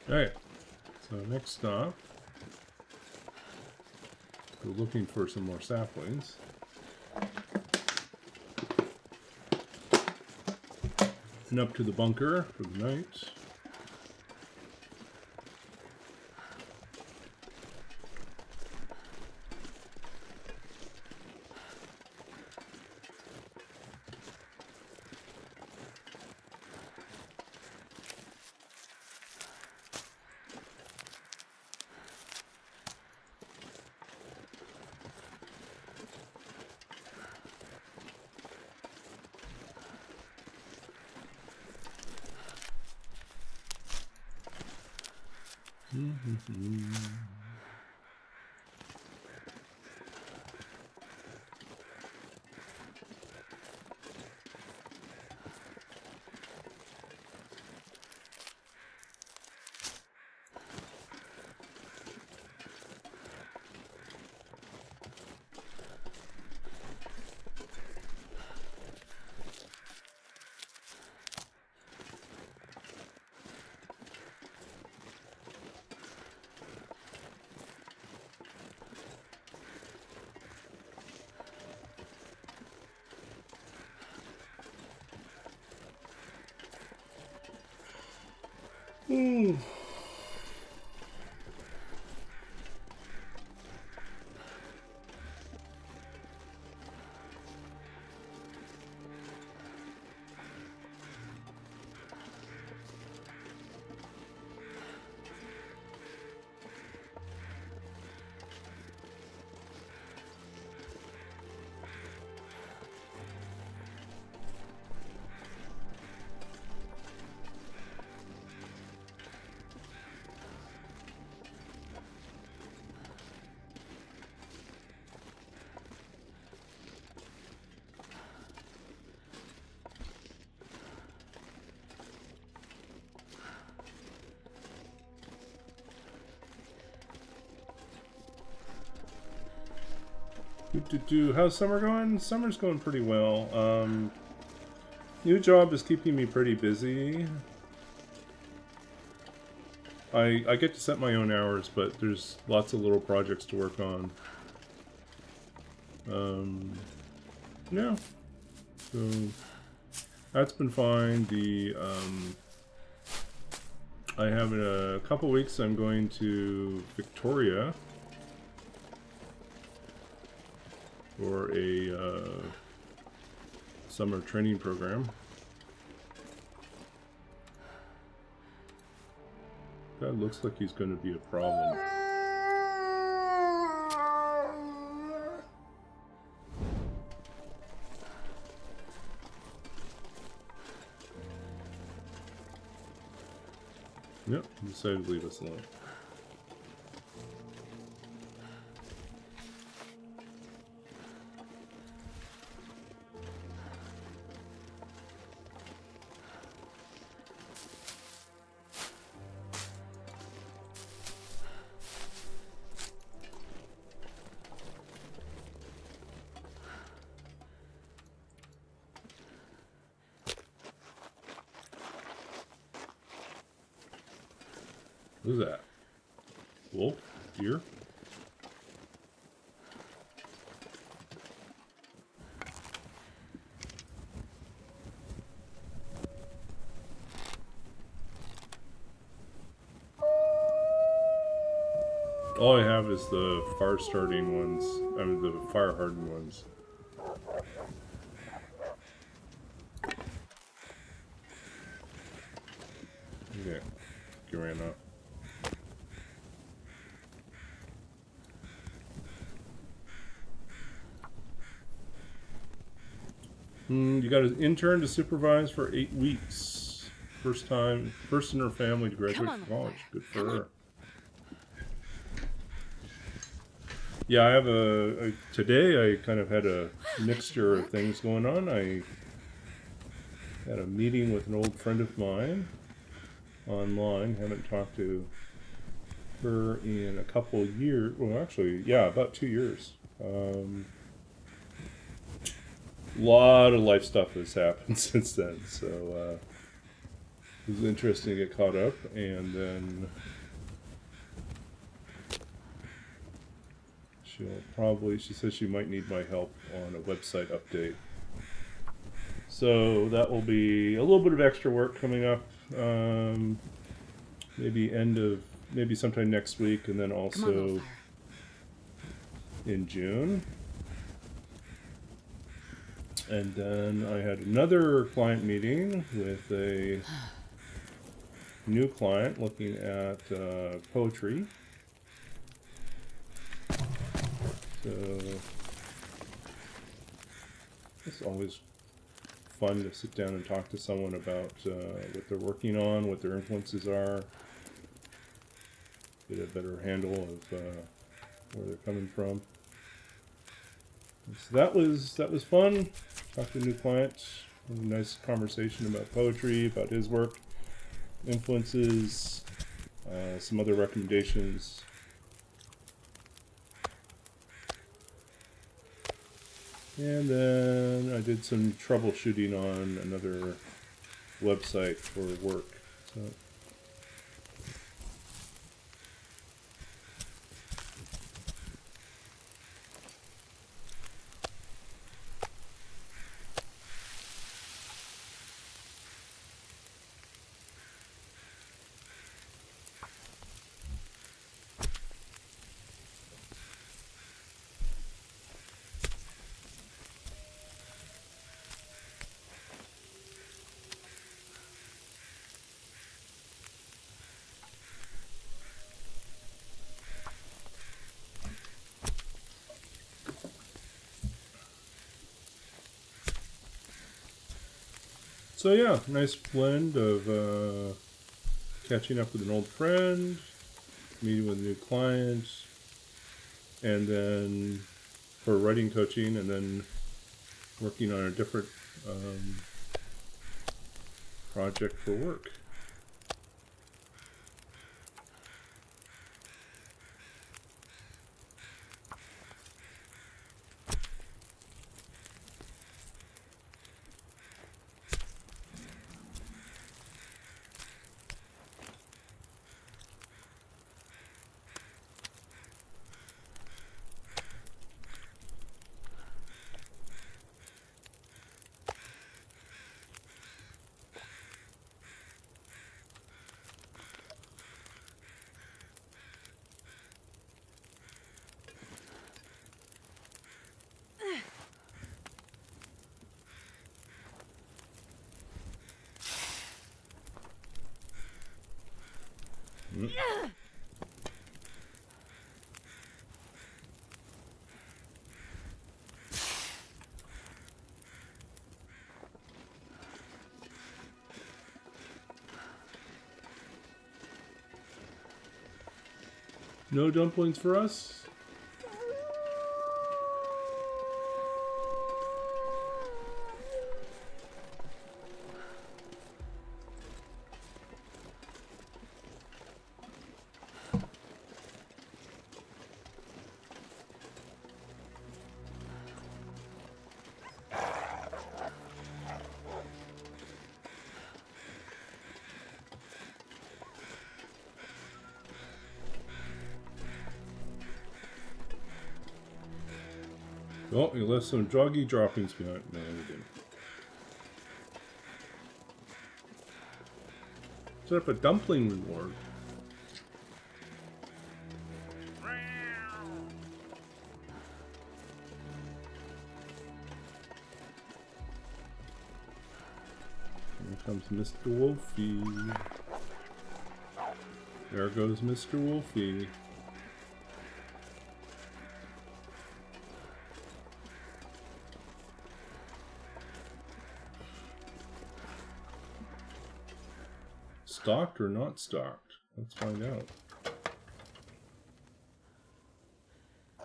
Speaker 1: Alright, so next stop, go looking for some more saplings. And up to the bunker for the night. Ooh. How's summer going? Summer's going pretty well. New job is keeping me pretty busy. I get to set my own hours, but there's lots of little projects to work on. Yeah. So that's been fine. I have in a couple weeks I'm going to Victoria for a summer training program. That looks like he's going to be a problem. Yep, he decided to leave us alone. Who's that? Wolf? Deer? All I have is the fire starting ones. I mean, the fire hardened ones. Okay, he ran up. You got an intern to supervise for 8 weeks. First in her family to graduate from college. Good for her. Yeah, I have today I kind of had a mixture of things going on. I had a meeting with an old friend of mine online. Haven't talked to her in a couple of years. Well, actually, yeah, about 2 years. Lot of life stuff has happened since then, so it was interesting to get caught up. And then she says she might need my help on a website update, so that will be a little bit of extra work coming up. Maybe sometime next week, and then also in June. And then I had another client meeting with a new client looking at poetry. So it's always fun to sit down and talk to someone about what they're working on, what their influences are, get a better handle of where they're coming from. So that was fun. Talked to a new client. A nice conversation about poetry, about his work, influences, some other recommendations. And then I did some troubleshooting on another website for work. So So yeah, nice blend of catching up with an old friend, meeting with a new client, and then for writing coaching, and then working on a different project for work. Mm. No dumplings for us? Oh, you left some doggy droppings behind. No, we didn't. Set up a dumpling reward. Here comes Mr. Wolfie. There goes Mr. Wolfie. Stocked or not stocked? Let's find out.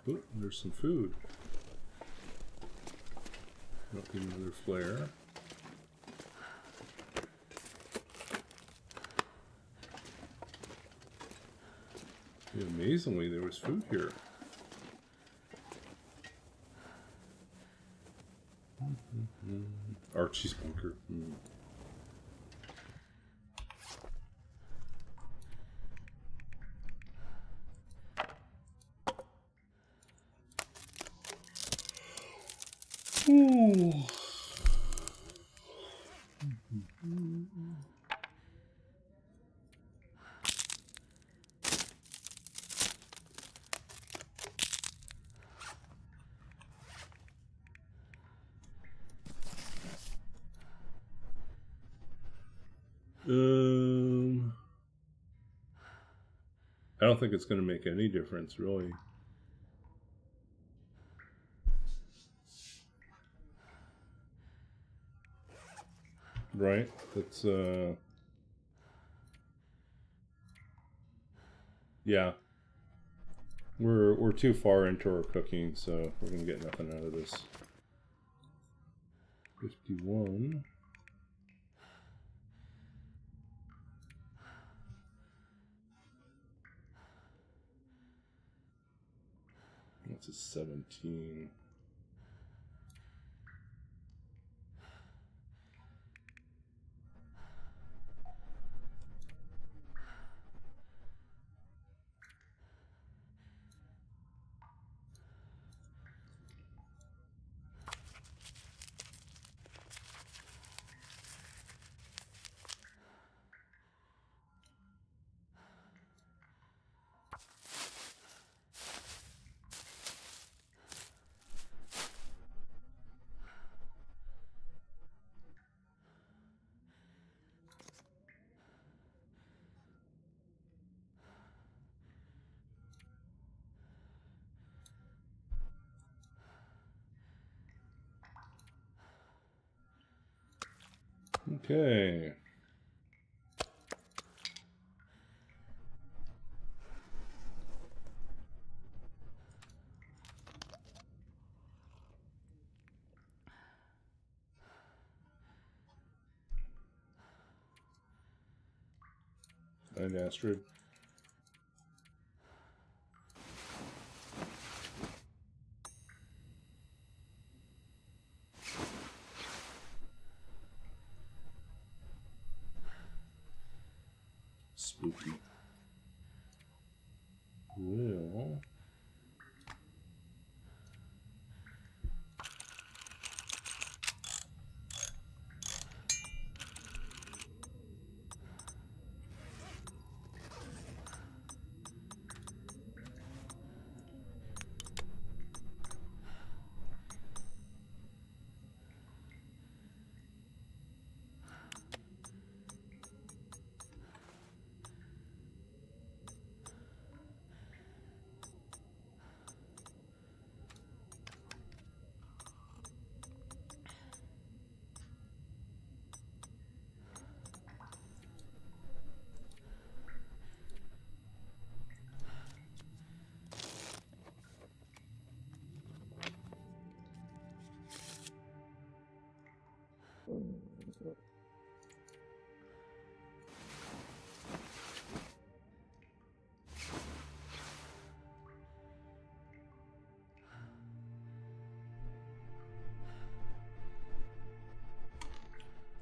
Speaker 1: Oh, there's some food. Don't need another flare. Yeah, amazingly, there was food here. Archie's bunker. Ooh. I don't think it's going to make any difference, really. Right? That's yeah. We're too far into our cooking, so we're gonna get nothing out of this. 51. That's a 17. Okay. And Astrid. Spooky. Well.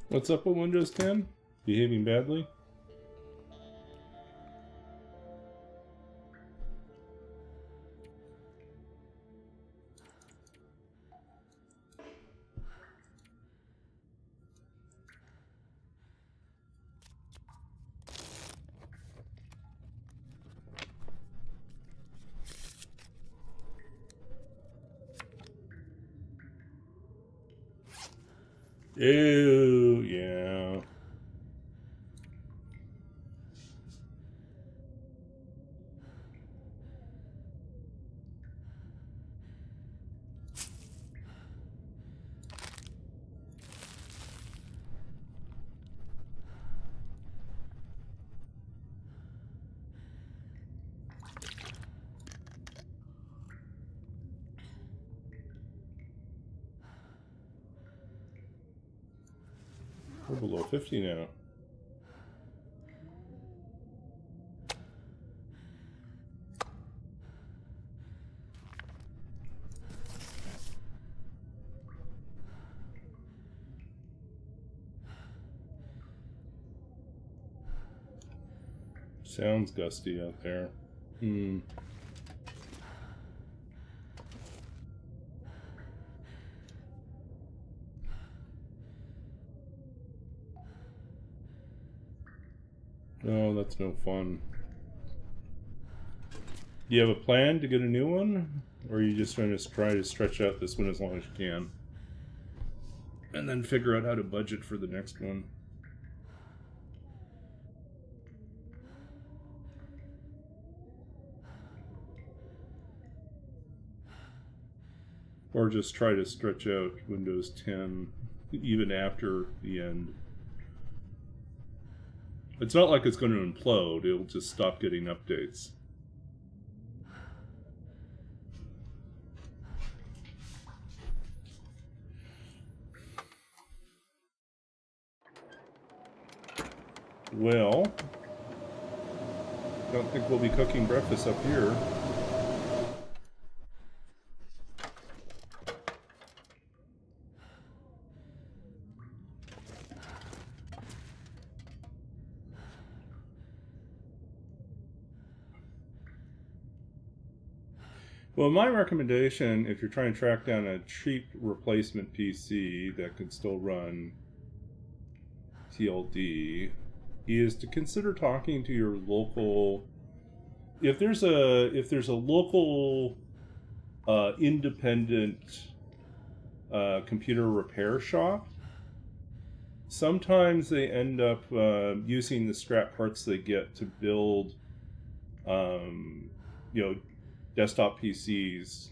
Speaker 1: What's up with Windows 10? Behaving badly? Ew, yeah. We're below 50 now. Sounds gusty out there. Hmm. Oh, that's no fun. Do you have a plan to get a new one? Or are you just trying to try to stretch out this one as long as you can? And then figure out how to budget for the next one? Or just try to stretch out Windows 10 even after the end. It's not like it's going to implode, it'll just stop getting updates. Well, don't think we'll be cooking breakfast up here. Well, my recommendation, if you're trying to track down a cheap replacement PC that can still run TLD, is to consider talking to your local. If there's a local independent computer repair shop, sometimes they end up using the scrap parts they get to build, desktop PCs,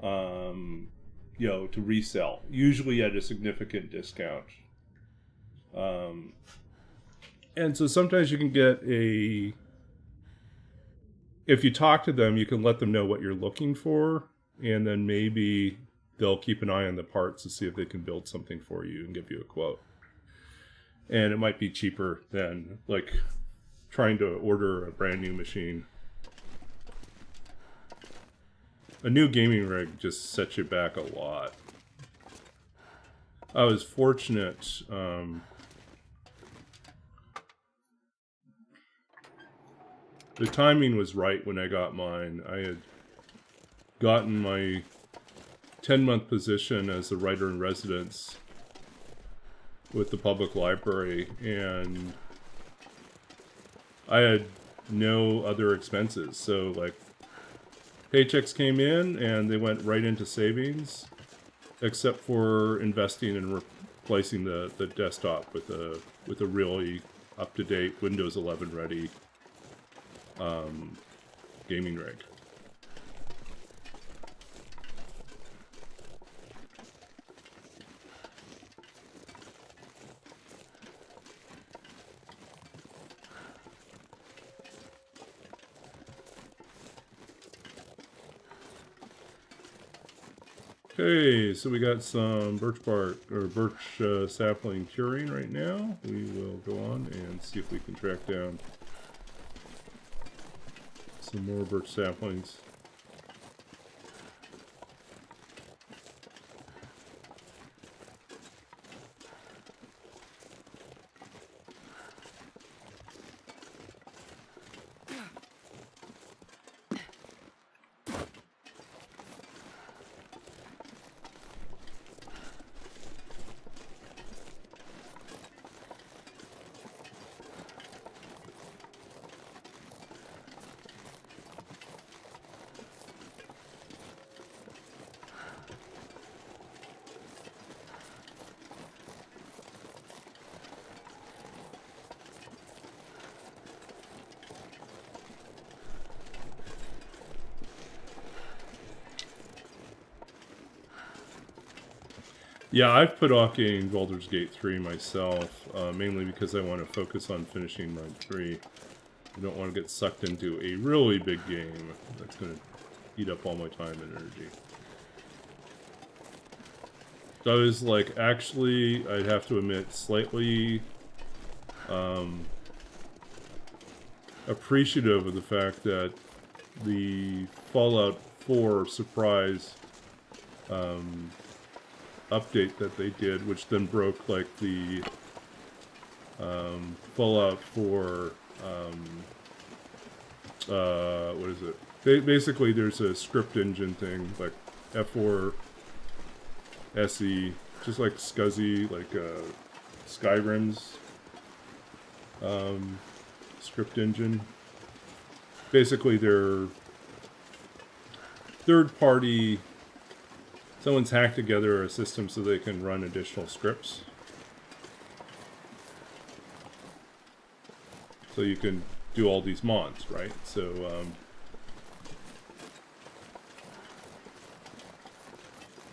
Speaker 1: to resell, usually at a significant discount. And so sometimes you can get if you talk to them, you can let them know what you're looking for, and then maybe they'll keep an eye on the parts to see if they can build something for you and give you a quote. And it might be cheaper than, like, trying to order a brand new machine. A new gaming rig just sets you back a lot. I was fortunate. The timing was right when I got mine. I had gotten my 10-month position as a writer-in-residence with the public library, and I had no other expenses. So, like, paychecks came in and they went right into savings, except for investing in replacing the desktop with a really up-to-date Windows 11 ready gaming rig. Okay, so we got some birch sapling curing right now. We will go on and see if we can track down some more birch saplings. Yeah, I've put off getting Baldur's Gate 3 myself, mainly because I want to focus on finishing Run 3. I don't want to get sucked into a really big game that's going to eat up all my time and energy. So I was like, actually, I'd have to admit, slightly appreciative of the fact that the Fallout 4 surprise update that they did, which then broke like the Fallout 4 what is it? Basically, there's a script engine thing like F4 SE, just like SCSI, like Skyrim's script engine. Basically, they're third-party. Someone's hacked together a system so they can run additional scripts. So you can do all these mods, right? So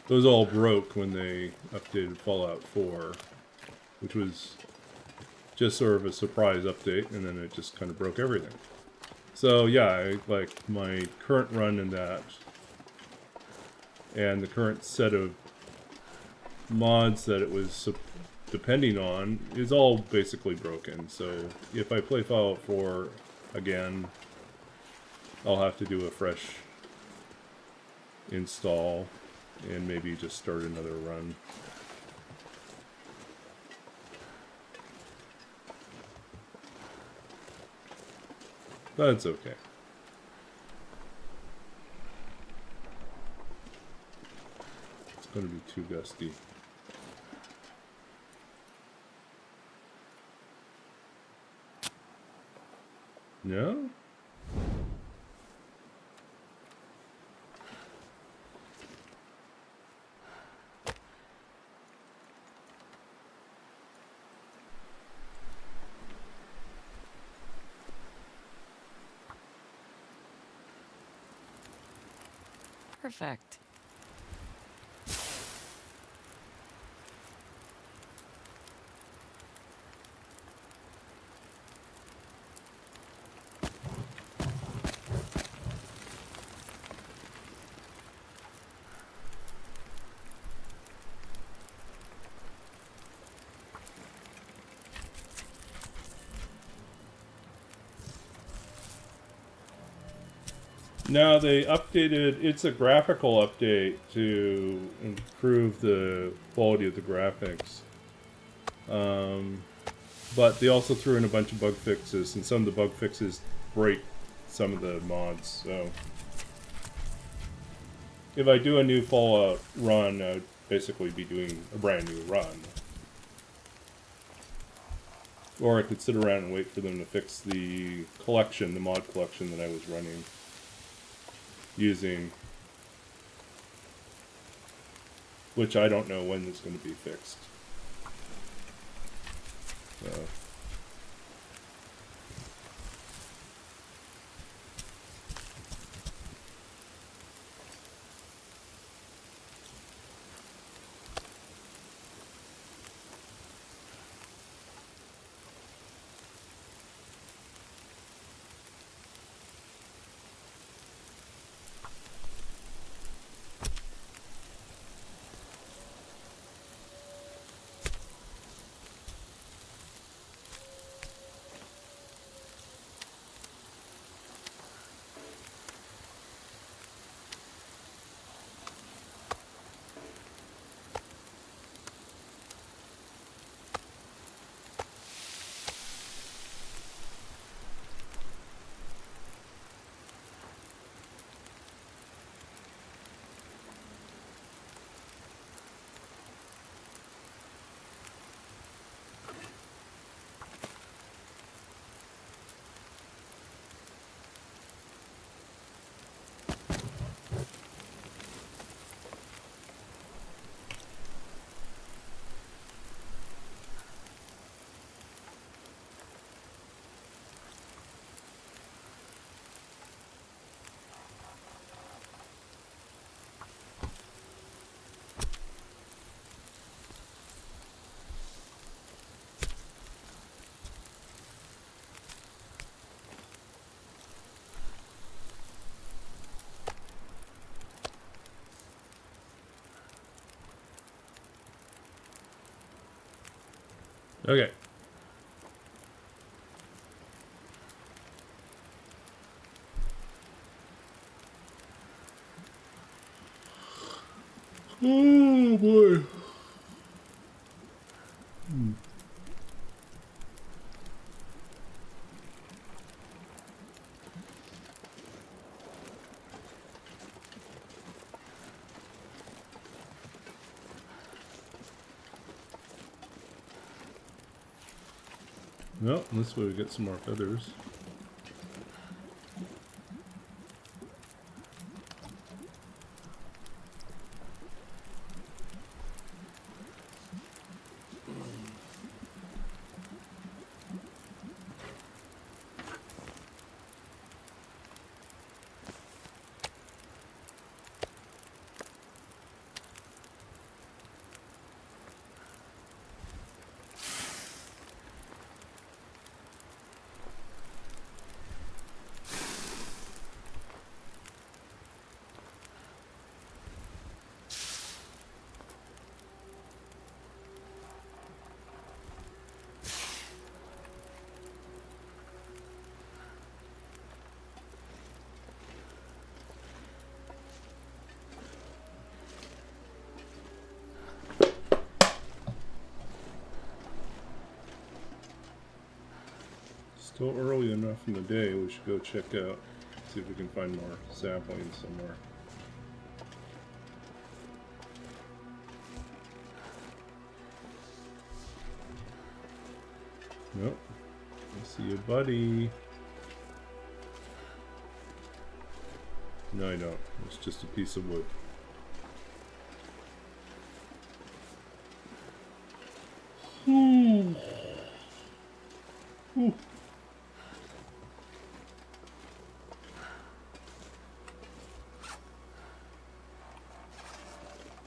Speaker 1: those all broke when they updated Fallout 4, which was just sort of a surprise update, and then it just kind of broke everything. So yeah, like my current run in that, and the current set of mods that it was depending on is all basically broken. So if I play Fallout 4 again, I'll have to do a fresh install and maybe just start another run. But it's okay. It's going to be too gusty. No?
Speaker 2: Perfect.
Speaker 1: No, they updated. It's a graphical update to improve the quality of the graphics. But they also threw in a bunch of bug fixes, and some of the bug fixes break some of the mods. So if I do a new Fallout run, I'd basically be doing a brand new run. Or I could sit around and wait for them to fix the collection, the mod collection that I was running. Using, which I don't know when it's going to be fixed. So. Okay. Oh boy. Well, this way we get some more feathers. Still early enough in the day, we should go check out, see if we can find more saplings somewhere. Nope. I see you, buddy. No, I don't. It's just a piece of wood.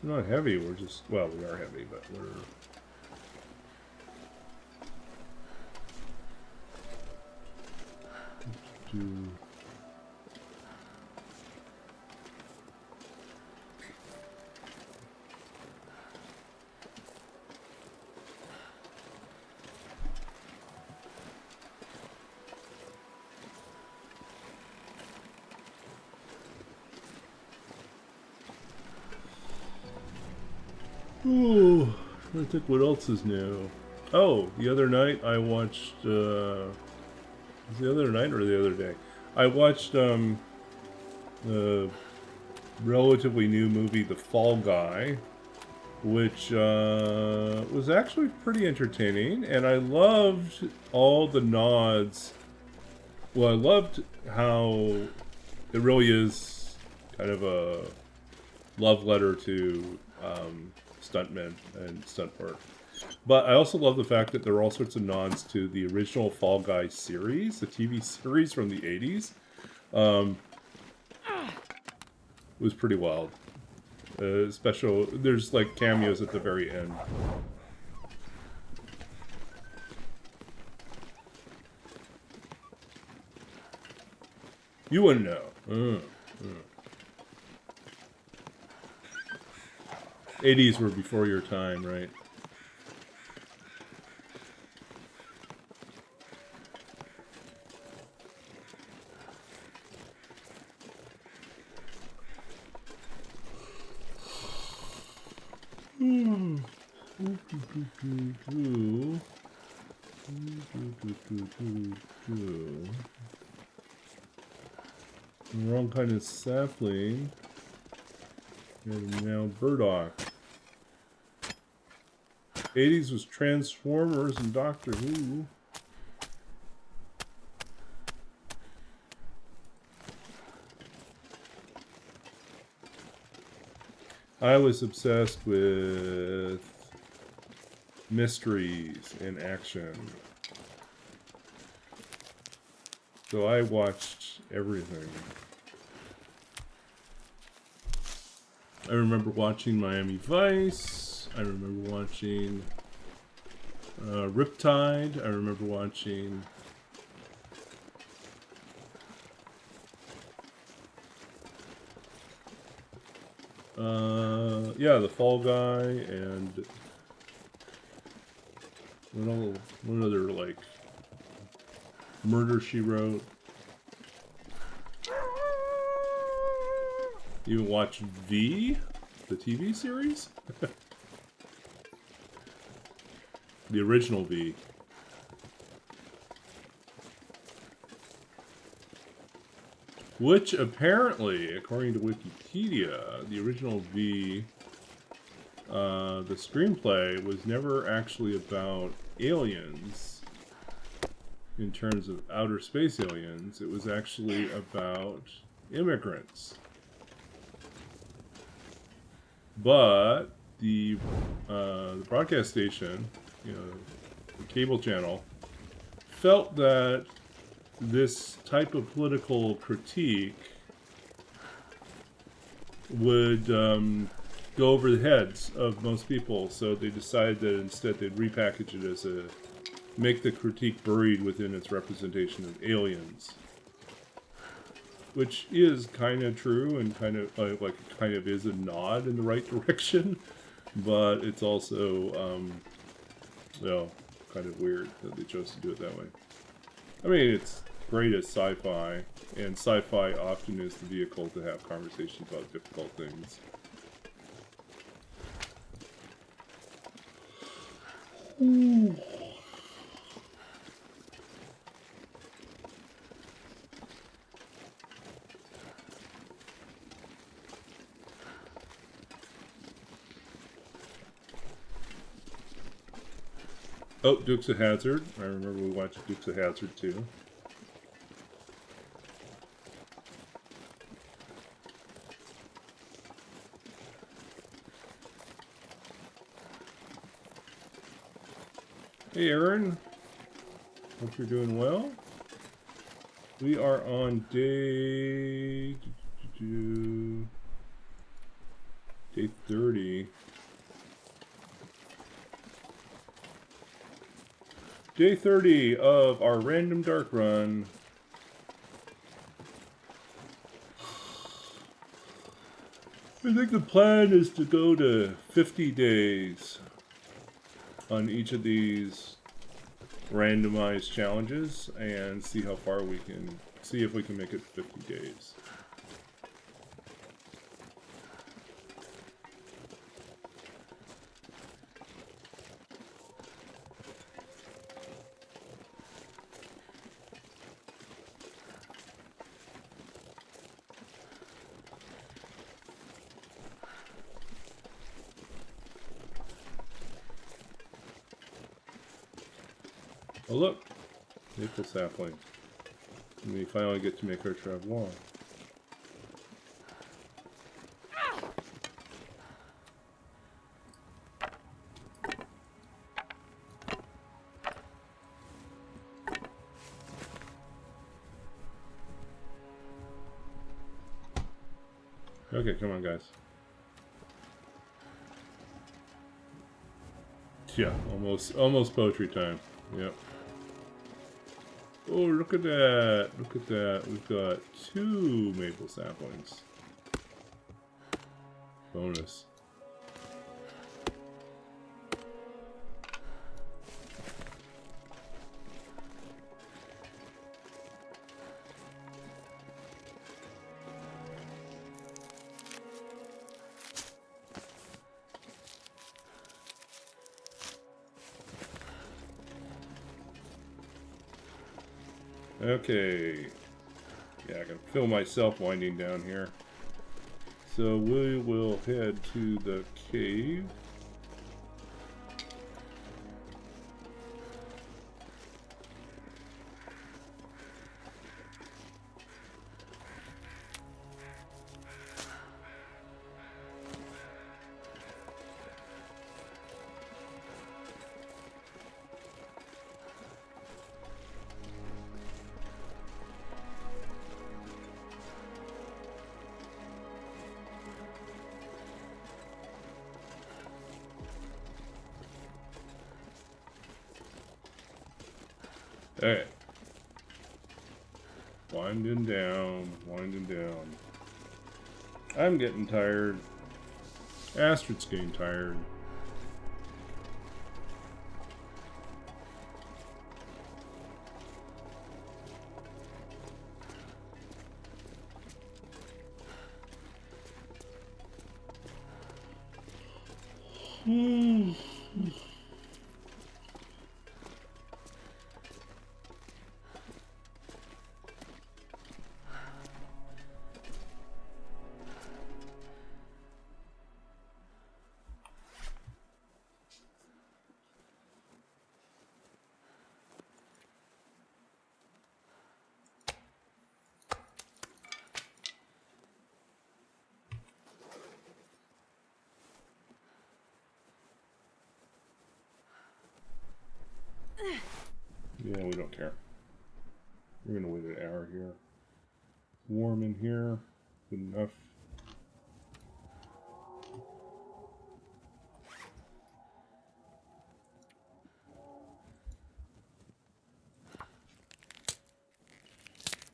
Speaker 1: We're not heavy, we're just, well, we are heavy, but we're... Oh, I think what else is new. Oh, the other night I watched, was it the other night or the other day? I watched, the relatively new movie, The Fall Guy, which, was actually pretty entertaining, and I loved all the nods. Well, I loved how it really is kind of a love letter to, stuntmen and stunt work. But I also love the fact that there are all sorts of nods to the original Fall Guys series, the TV series from the 80s. It was pretty wild. Special, there's like cameos at the very end. You wouldn't know. 80s were before your time, right? Wrong kind of sapling. And now burdock. 80s was Transformers and Doctor Who. I was obsessed with mysteries and action. So I watched everything. I remember watching Miami Vice. I remember watching Riptide. I remember watching yeah, The Fall Guy and What other, like, Murder, She Wrote. You watch V, the TV series? The original V. Which apparently, according to Wikipedia, the original V, the screenplay was never actually about aliens in terms of outer space aliens. It was actually about immigrants. But the broadcast station, you know, the cable channel, felt that this type of political critique would go over the heads of most people, so they decided that instead they'd repackage it as a make the critique buried within its representation of aliens, which is kind of true and kind of like kind of is a nod in the right direction, but it's also you know, kind of weird that they chose to do it that way. I mean, it's great as sci-fi, and sci-fi often is the vehicle to have conversations about difficult things. Ooh. Oh, Dukes of Hazzard. I remember we watched Dukes of Hazzard too. Hey Aaron, hope you're doing well. We are on day 30. Day 30 of our random dark run. I think the plan is to go to 50 days on each of these randomized challenges and see how far we can, see if we can make it 50 days. Oh look, maple sapling. And we finally get to make our travois. Okay, come on guys. Yeah, almost poetry time. Yep. Oh, look at that. Look at that. We've got 2 maple saplings. Bonus. Okay. Yeah, I can feel myself winding down here. So we will head to the cave. Alright. Winding down, winding down. I'm getting tired. Astrid's getting tired. Yeah, we don't care. We're gonna wait an hour here. Warm in here. Good enough.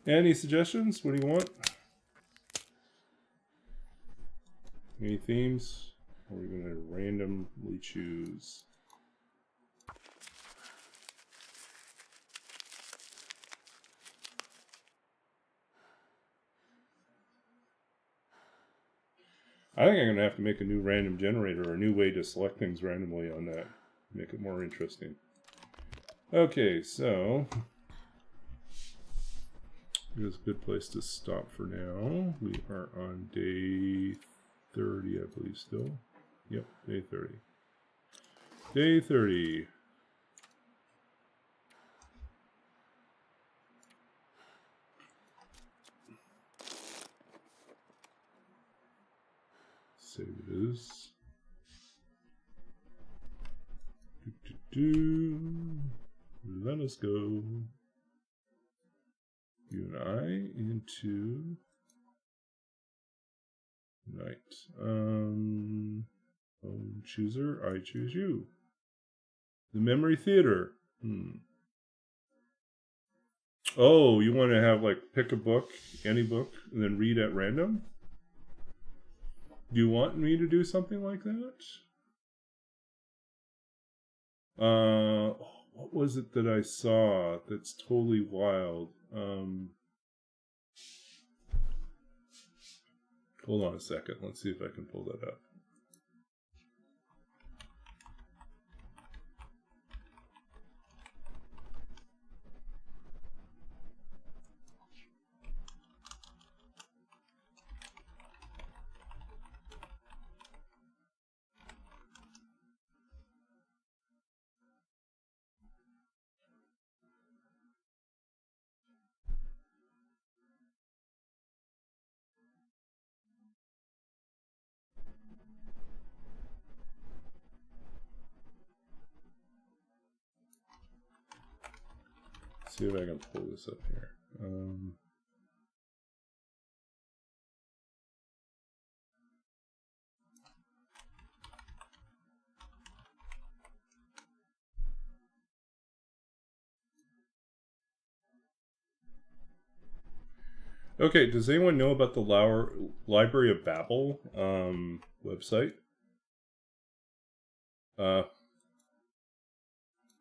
Speaker 1: Any suggestions? What do you want? Any themes? Or are we gonna randomly choose? I think I'm going to have to make a new random generator or a new way to select things randomly on that. Make it more interesting. Okay, so here's a good place to stop for now. We are on day 30, I believe, still. Yep, day 30. Day 30. Save it as. Let us go. You and I into night. Chooser, I choose you. The Memory Theater. Oh, you want to have like pick a book, any book, and then read at random? Do you want me to do something like that? What was it that I saw that's totally wild? Hold on a second. Let's see if I can pull that up. See if I can pull this up here. Okay, does anyone know about the Library of Babel website?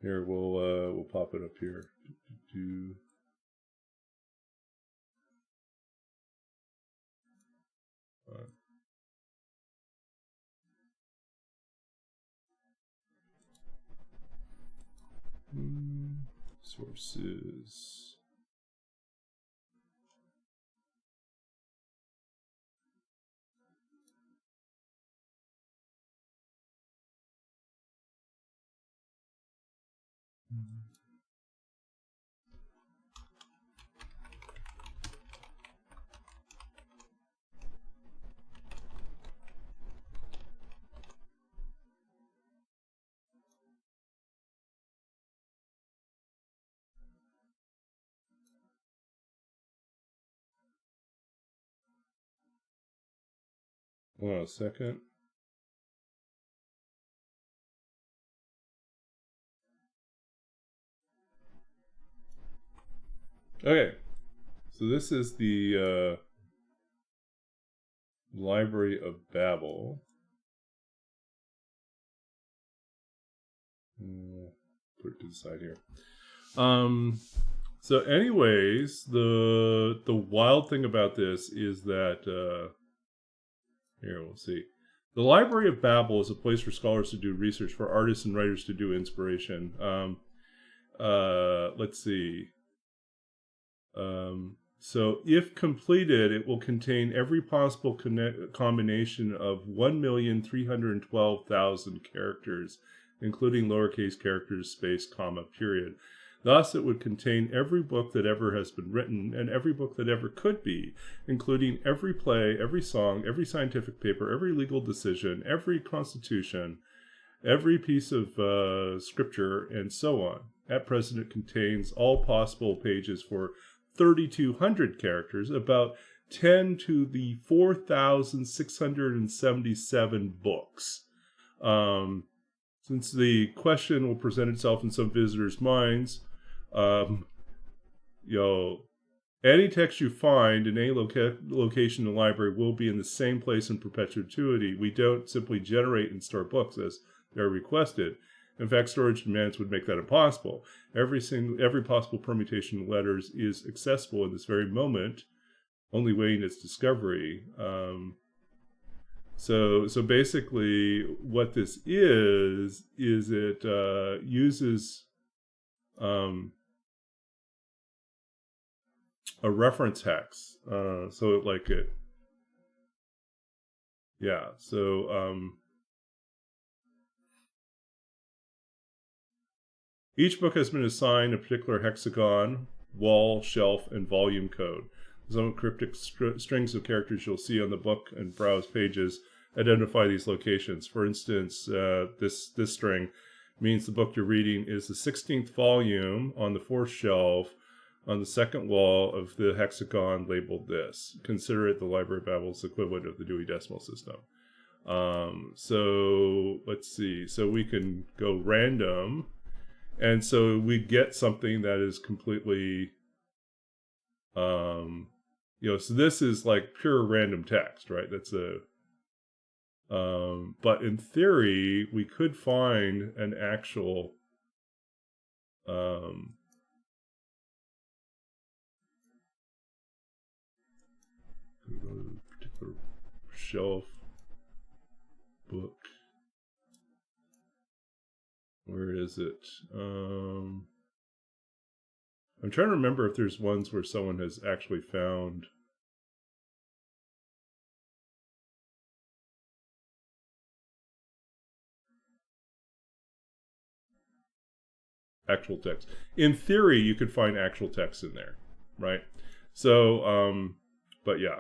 Speaker 1: Here, we'll pop it up here. Sources. Hold on a second. Okay, so this is the Library of Babel. Put it to the side here. So anyways, the wild thing about this is that here we'll see. The Library of Babel is a place for scholars to do research, for artists and writers to do inspiration. Let's see. So if completed, it will contain every possible combination of 1,312,000 characters, including lowercase characters, space, comma, period. Thus, it would contain every book that ever has been written and every book that ever could be, including every play, every song, every scientific paper, every legal decision, every constitution, every piece of scripture, and so on. At present, it contains all possible pages for 3,200 characters, about 10 to the 4,677 books. Since the question will present itself in some visitors' minds, any text you find in any location in the library will be in the same place in perpetuity. We don't simply generate and store books as they're requested. In fact, storage demands would make that impossible. Every possible permutation of letters is accessible in this very moment, only waiting its discovery. So basically, what this is it uses a reference hex. Each book has been assigned a particular hexagon, wall, shelf, and volume code. Some cryptic strings of characters you'll see on the book and browse pages identify these locations. For instance, this string means the book you're reading is the 16th volume on the 4th shelf on the 2nd wall of the hexagon labeled this. Consider it the Library of Babel's equivalent of the Dewey Decimal System. So let's see. So we can go random. And so we get something that is completely, so this is like pure random text, right? That's but in theory, we could find an actual, go to a particular shelf, book. Where is it? I'm trying to remember if there's ones where someone has actually found actual text. In theory, you could find actual text in there, right? So, but yeah.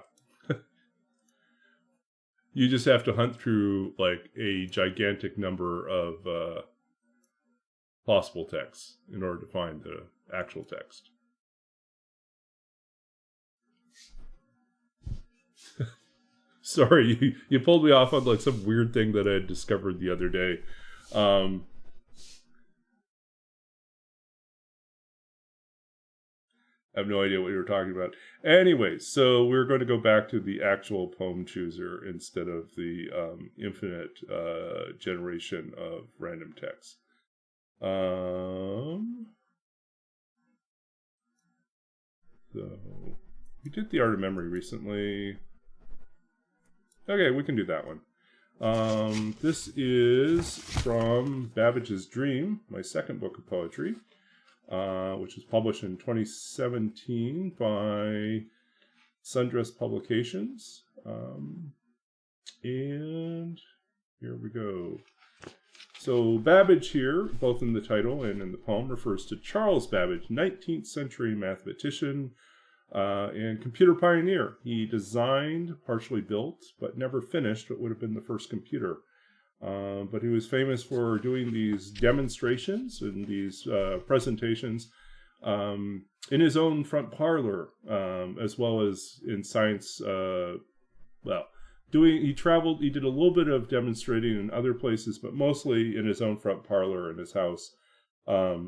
Speaker 1: You just have to hunt through like a gigantic number of possible texts in order to find the actual text. Sorry, you pulled me off on like some weird thing that I had discovered the other day. I have no idea what you were talking about. Anyway, so we're going to go back to the actual poem chooser instead of the infinite generation of random text. So we did the Art of Memory recently. Okay, we can do that one. This is from Babbage's Dream, my second book of poetry, which was published in 2017 by Sundress Publications. And here we go. So Babbage here, both in the title and in the poem, refers to Charles Babbage, 19th century mathematician and computer pioneer. He designed, partially built, but never finished what would have been the first computer. But he was famous for doing these demonstrations and these presentations in his own front parlor, as well as in science. He traveled. He did a little bit of demonstrating in other places, but mostly in his own front parlor in his house,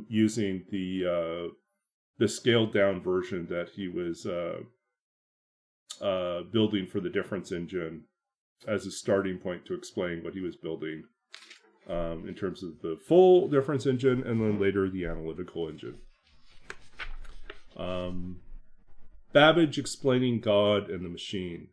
Speaker 1: using the scaled down version that he was building for the difference engine as a starting point to explain what he was building in terms of the full difference engine and then later the analytical engine. Babbage explaining God and the machine.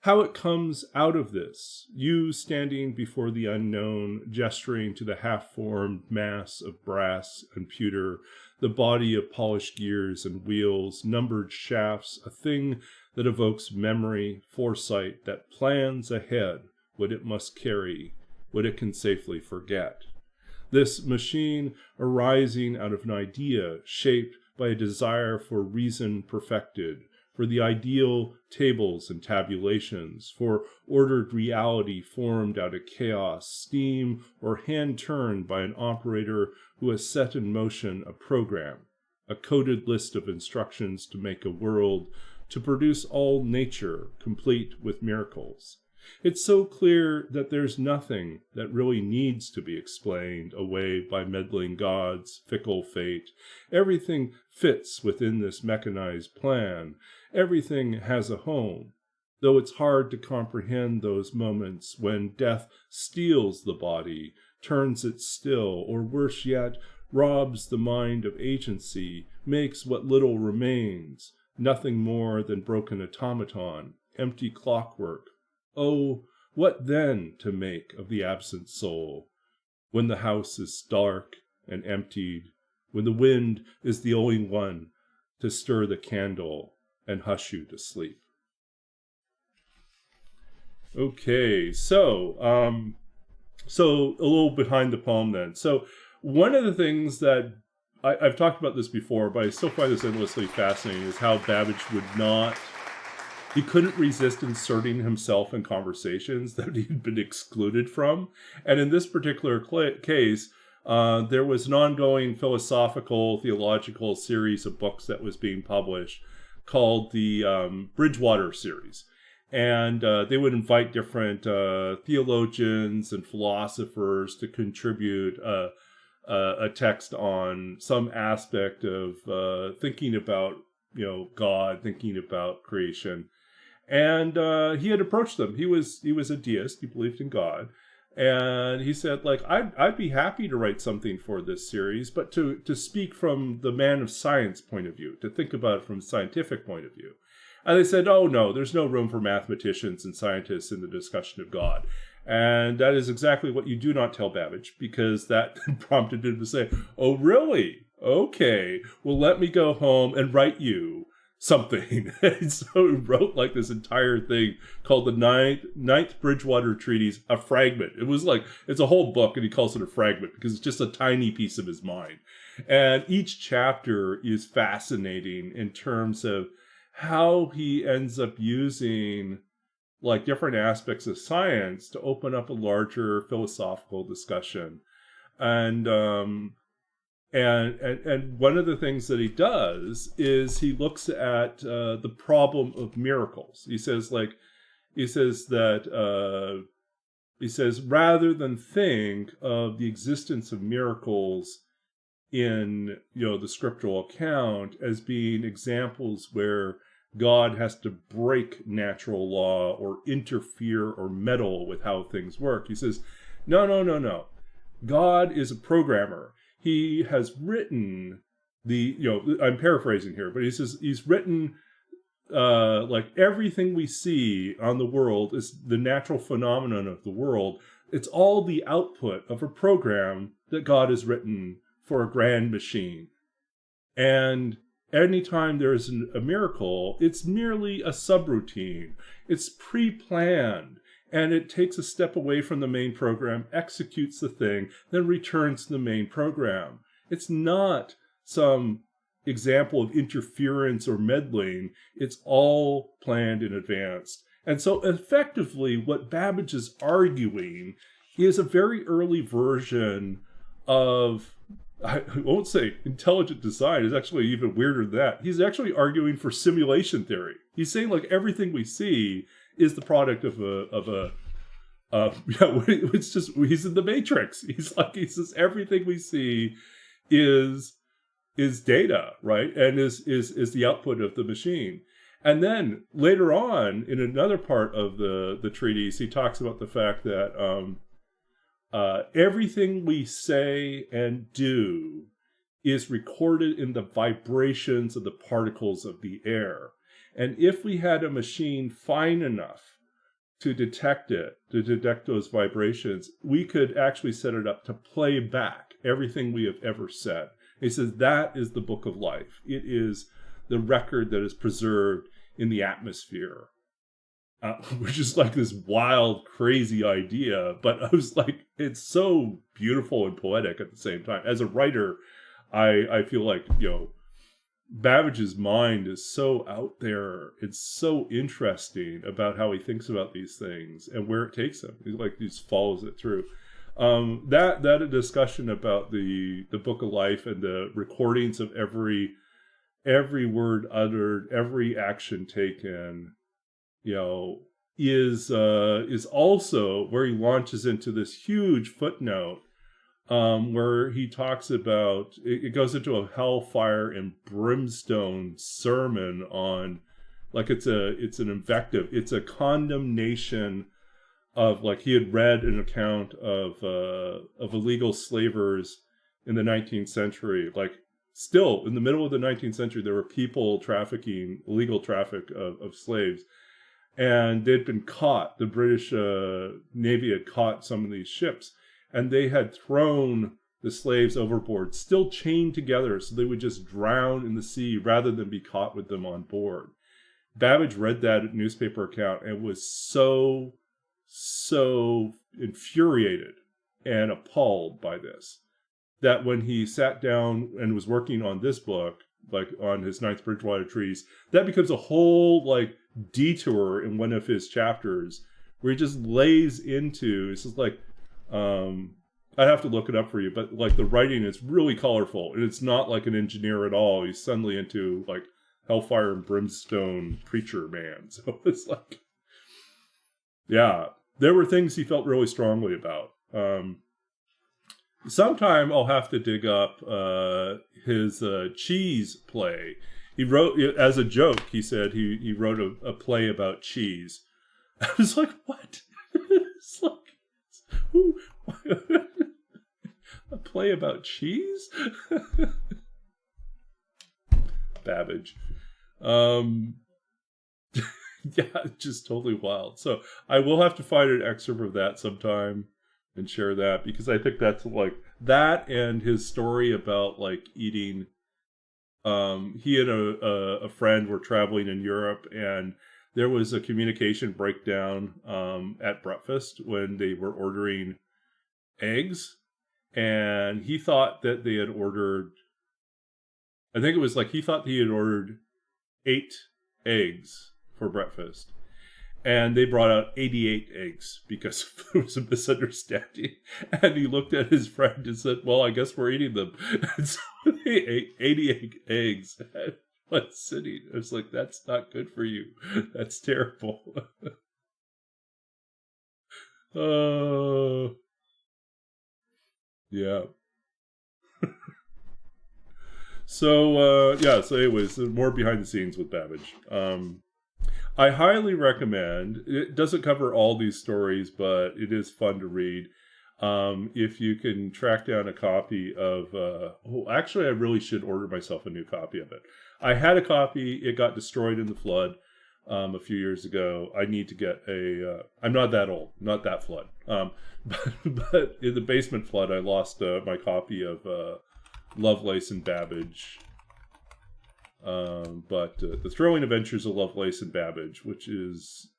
Speaker 1: how it comes out of this. You standing before the unknown, gesturing to the half-formed mass of brass and pewter, the body of polished gears and wheels, numbered shafts, a thing that evokes memory, foresight, that plans ahead what it must carry, what it can safely forget. This machine arising out of an idea shaped by a desire for reason perfected, for the ideal tables and tabulations, for ordered reality formed out of chaos, steam or hand-turned by an operator who has set in motion a program, a coded list of instructions to make a world, to produce all nature, complete with miracles. It's so clear that there's nothing that really needs to be explained away by meddling gods, fickle fate. Everything fits within this mechanized plan. Everything has a home, though it's hard to comprehend those moments when death steals the body, turns it still, or worse yet, robs the mind of agency, makes what little remains, nothing more than broken automaton, empty clockwork. Oh, what then to make of the absent soul, when the house is dark and emptied, when the wind is the only one to stir the candle and hush you to sleep? Okay, so a little behind the poem then. So one of the things that I've talked about this before, but I still find this endlessly fascinating, is how Babbage would not... He couldn't resist inserting himself in conversations that he'd been excluded from. And in this particular case, there was an ongoing philosophical, theological series of books that was being published called the Bridgewater series. And they would invite different theologians and philosophers to contribute a text on some aspect of thinking about, God, thinking about creation. And he had approached them. He was a deist. He believed in God. And he said, like, I'd be happy to write something for this series, but to speak from the man of science point of view, to think about it from a scientific point of view. And they said, oh, no, there's no room for mathematicians and scientists in the discussion of God. And that is exactly what you do not tell Babbage, because that prompted him to say, oh, really? Okay, well, let me go home and write you something. And so he wrote like this entire thing called the Ninth Bridgewater Treatise, a fragment. It was like, it's a whole book, and he calls it a fragment because it's just a tiny piece of his mind. And each chapter is fascinating in terms of how he ends up using like different aspects of science to open up a larger philosophical discussion. And one of the things that he does is he looks at the problem of miracles. He says rather than think of the existence of miracles in the scriptural account as being examples where God has to break natural law or interfere or meddle with how things work. He says, no. God is a programmer. He has written I'm paraphrasing here, but he says he's written like everything we see on the world is the natural phenomenon of the world. It's all the output of a program that God has written for a grand machine. And anytime there is a miracle, it's merely a subroutine. It's pre-planned. And it takes a step away from the main program, executes the thing, then returns to the main program. It's not some example of interference or meddling. It's all planned in advance. And so effectively, what Babbage is arguing is a very early version of, I won't say intelligent design, is actually even weirder than that. He's actually arguing for simulation theory. He's saying like everything we see is the product of it's just, he's in the Matrix. He says everything we see is data, right? And is the output of the machine. And then later on, in another part of the treatise, he talks about the fact that everything we say and do is recorded in the vibrations of the particles of the air. And if we had a machine fine enough to detect those vibrations, we could actually set it up to play back everything we have ever said. He says that is the book of life. It is the record that is preserved in the atmosphere, which is like this wild, crazy idea. But I was like, it's so beautiful and poetic at the same time. As a writer, I feel like, Babbage's mind is so out there. It's so interesting about how he thinks about these things and where it takes him. He just follows it through. That a discussion about the book of life and the recordings of every word uttered, every action taken, is also where he launches into this huge footnote, where he talks about, it goes into a hellfire and brimstone sermon on, it's an invective. It's a condemnation of, he had read an account of illegal slavers in the 19th century. Still in the middle of the 19th century, there were people trafficking, illegal traffic of slaves, and they'd been caught. The British Navy had caught some of these ships, and they had thrown the slaves overboard, still chained together, so they would just drown in the sea rather than be caught with them on board. Babbage read that newspaper account and was so infuriated and appalled by this, that when he sat down and was working on this book, on his Ninth Bridgewater Treaties, that becomes a whole detour in one of his chapters where he just lays into, it's just I'd have to look it up for you, but the writing is really colorful, and it's not like an engineer at all. He's suddenly into hellfire and brimstone preacher man. So it's yeah, there were things he felt really strongly about. Sometime I'll have to dig up his cheese play. He wrote, as a joke, he said he wrote a play about cheese. I was like, what? It's who? A play about cheese? Babbage. Yeah, just totally wild. So I will have to find an excerpt of that sometime and share that, because I think that's that, and his story about eating. He and a friend were traveling in Europe, and there was a communication breakdown at breakfast when they were ordering eggs, and he thought that they had ordered, I think it was he thought he had ordered 8 eggs for breakfast, and they brought out 88 eggs because there was a misunderstanding. And he looked at his friend and said, well, I guess we're eating them. And so they ate 88 eggs at one sitting. I was like, that's not good for you. That's terrible. Yeah. So anyways, more behind the scenes with Babbage. I highly recommend. It doesn't cover all these stories, but it is fun to read. If you can track down a copy of... actually, I really should order myself a new copy of it. I had a copy. It got destroyed in the flood a few years ago. I need to get a... I'm not that old. Not that flood. But in the basement flood, I lost my copy of Lovelace and Babbage. But The Thrilling Adventures of Lovelace and Babbage, which is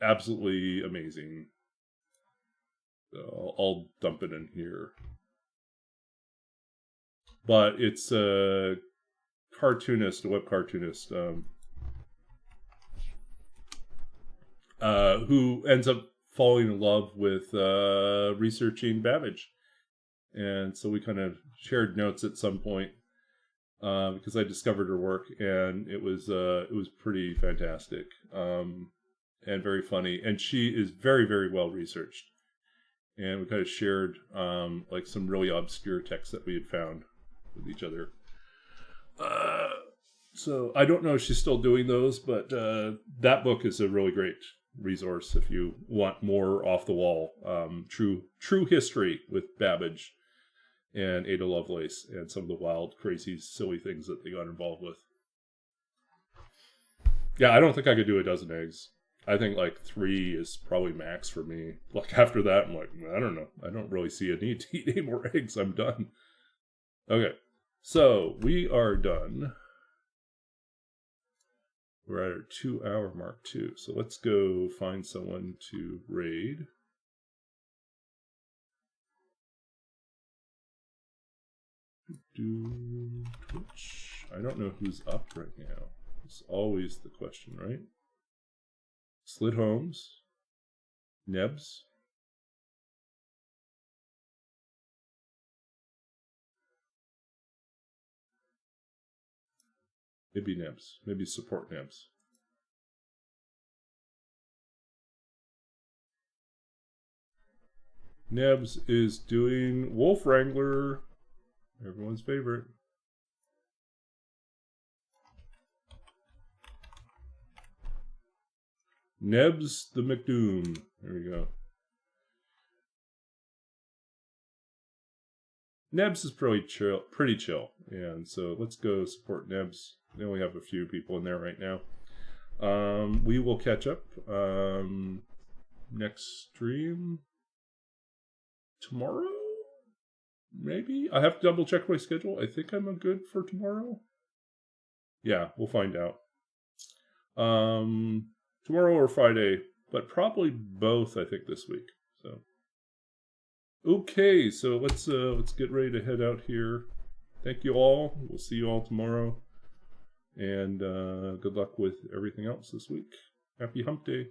Speaker 1: absolutely amazing. I'll dump it in here. But it's a cartoonist, a web cartoonist, who ends up falling in love with researching Babbage. And so we kind of shared notes at some point. Because I discovered her work, and it was pretty fantastic, and very funny. And she is very, very well researched. And we kind of shared some really obscure texts that we had found with each other. So I don't know if she's still doing those, but that book is a really great resource if you want more off the wall, true history with Babbage and Ada Lovelace, and some of the wild, crazy, silly things that they got involved with. Yeah, I don't think I could do a dozen eggs. I think like 3 is probably max for me. Like after that, I'm like, I don't know. I don't really see a need to eat any more eggs. I'm done. Okay, so we are done. We're at our 2-hour mark too. So let's go find someone to raid. Do Twitch. I don't know who's up right now. It's always the question, right? Slit Holmes. Nebs. Maybe Nebs. Maybe support Nebs. Nebs is doing Wolf Wrangler. Everyone's favorite. Nebs the McDoom. There we go. Nebs is pretty chill. And so let's go support Nebs. They only have a few people in there right now. We will catch up next stream tomorrow? Maybe? I have to double check my schedule. I think I'm good for tomorrow. Yeah, we'll find out. Tomorrow or Friday, but probably both, I think, this week. So okay, so let's get ready to head out here. Thank you all. We'll see you all tomorrow. And good luck with everything else this week. Happy Hump Day.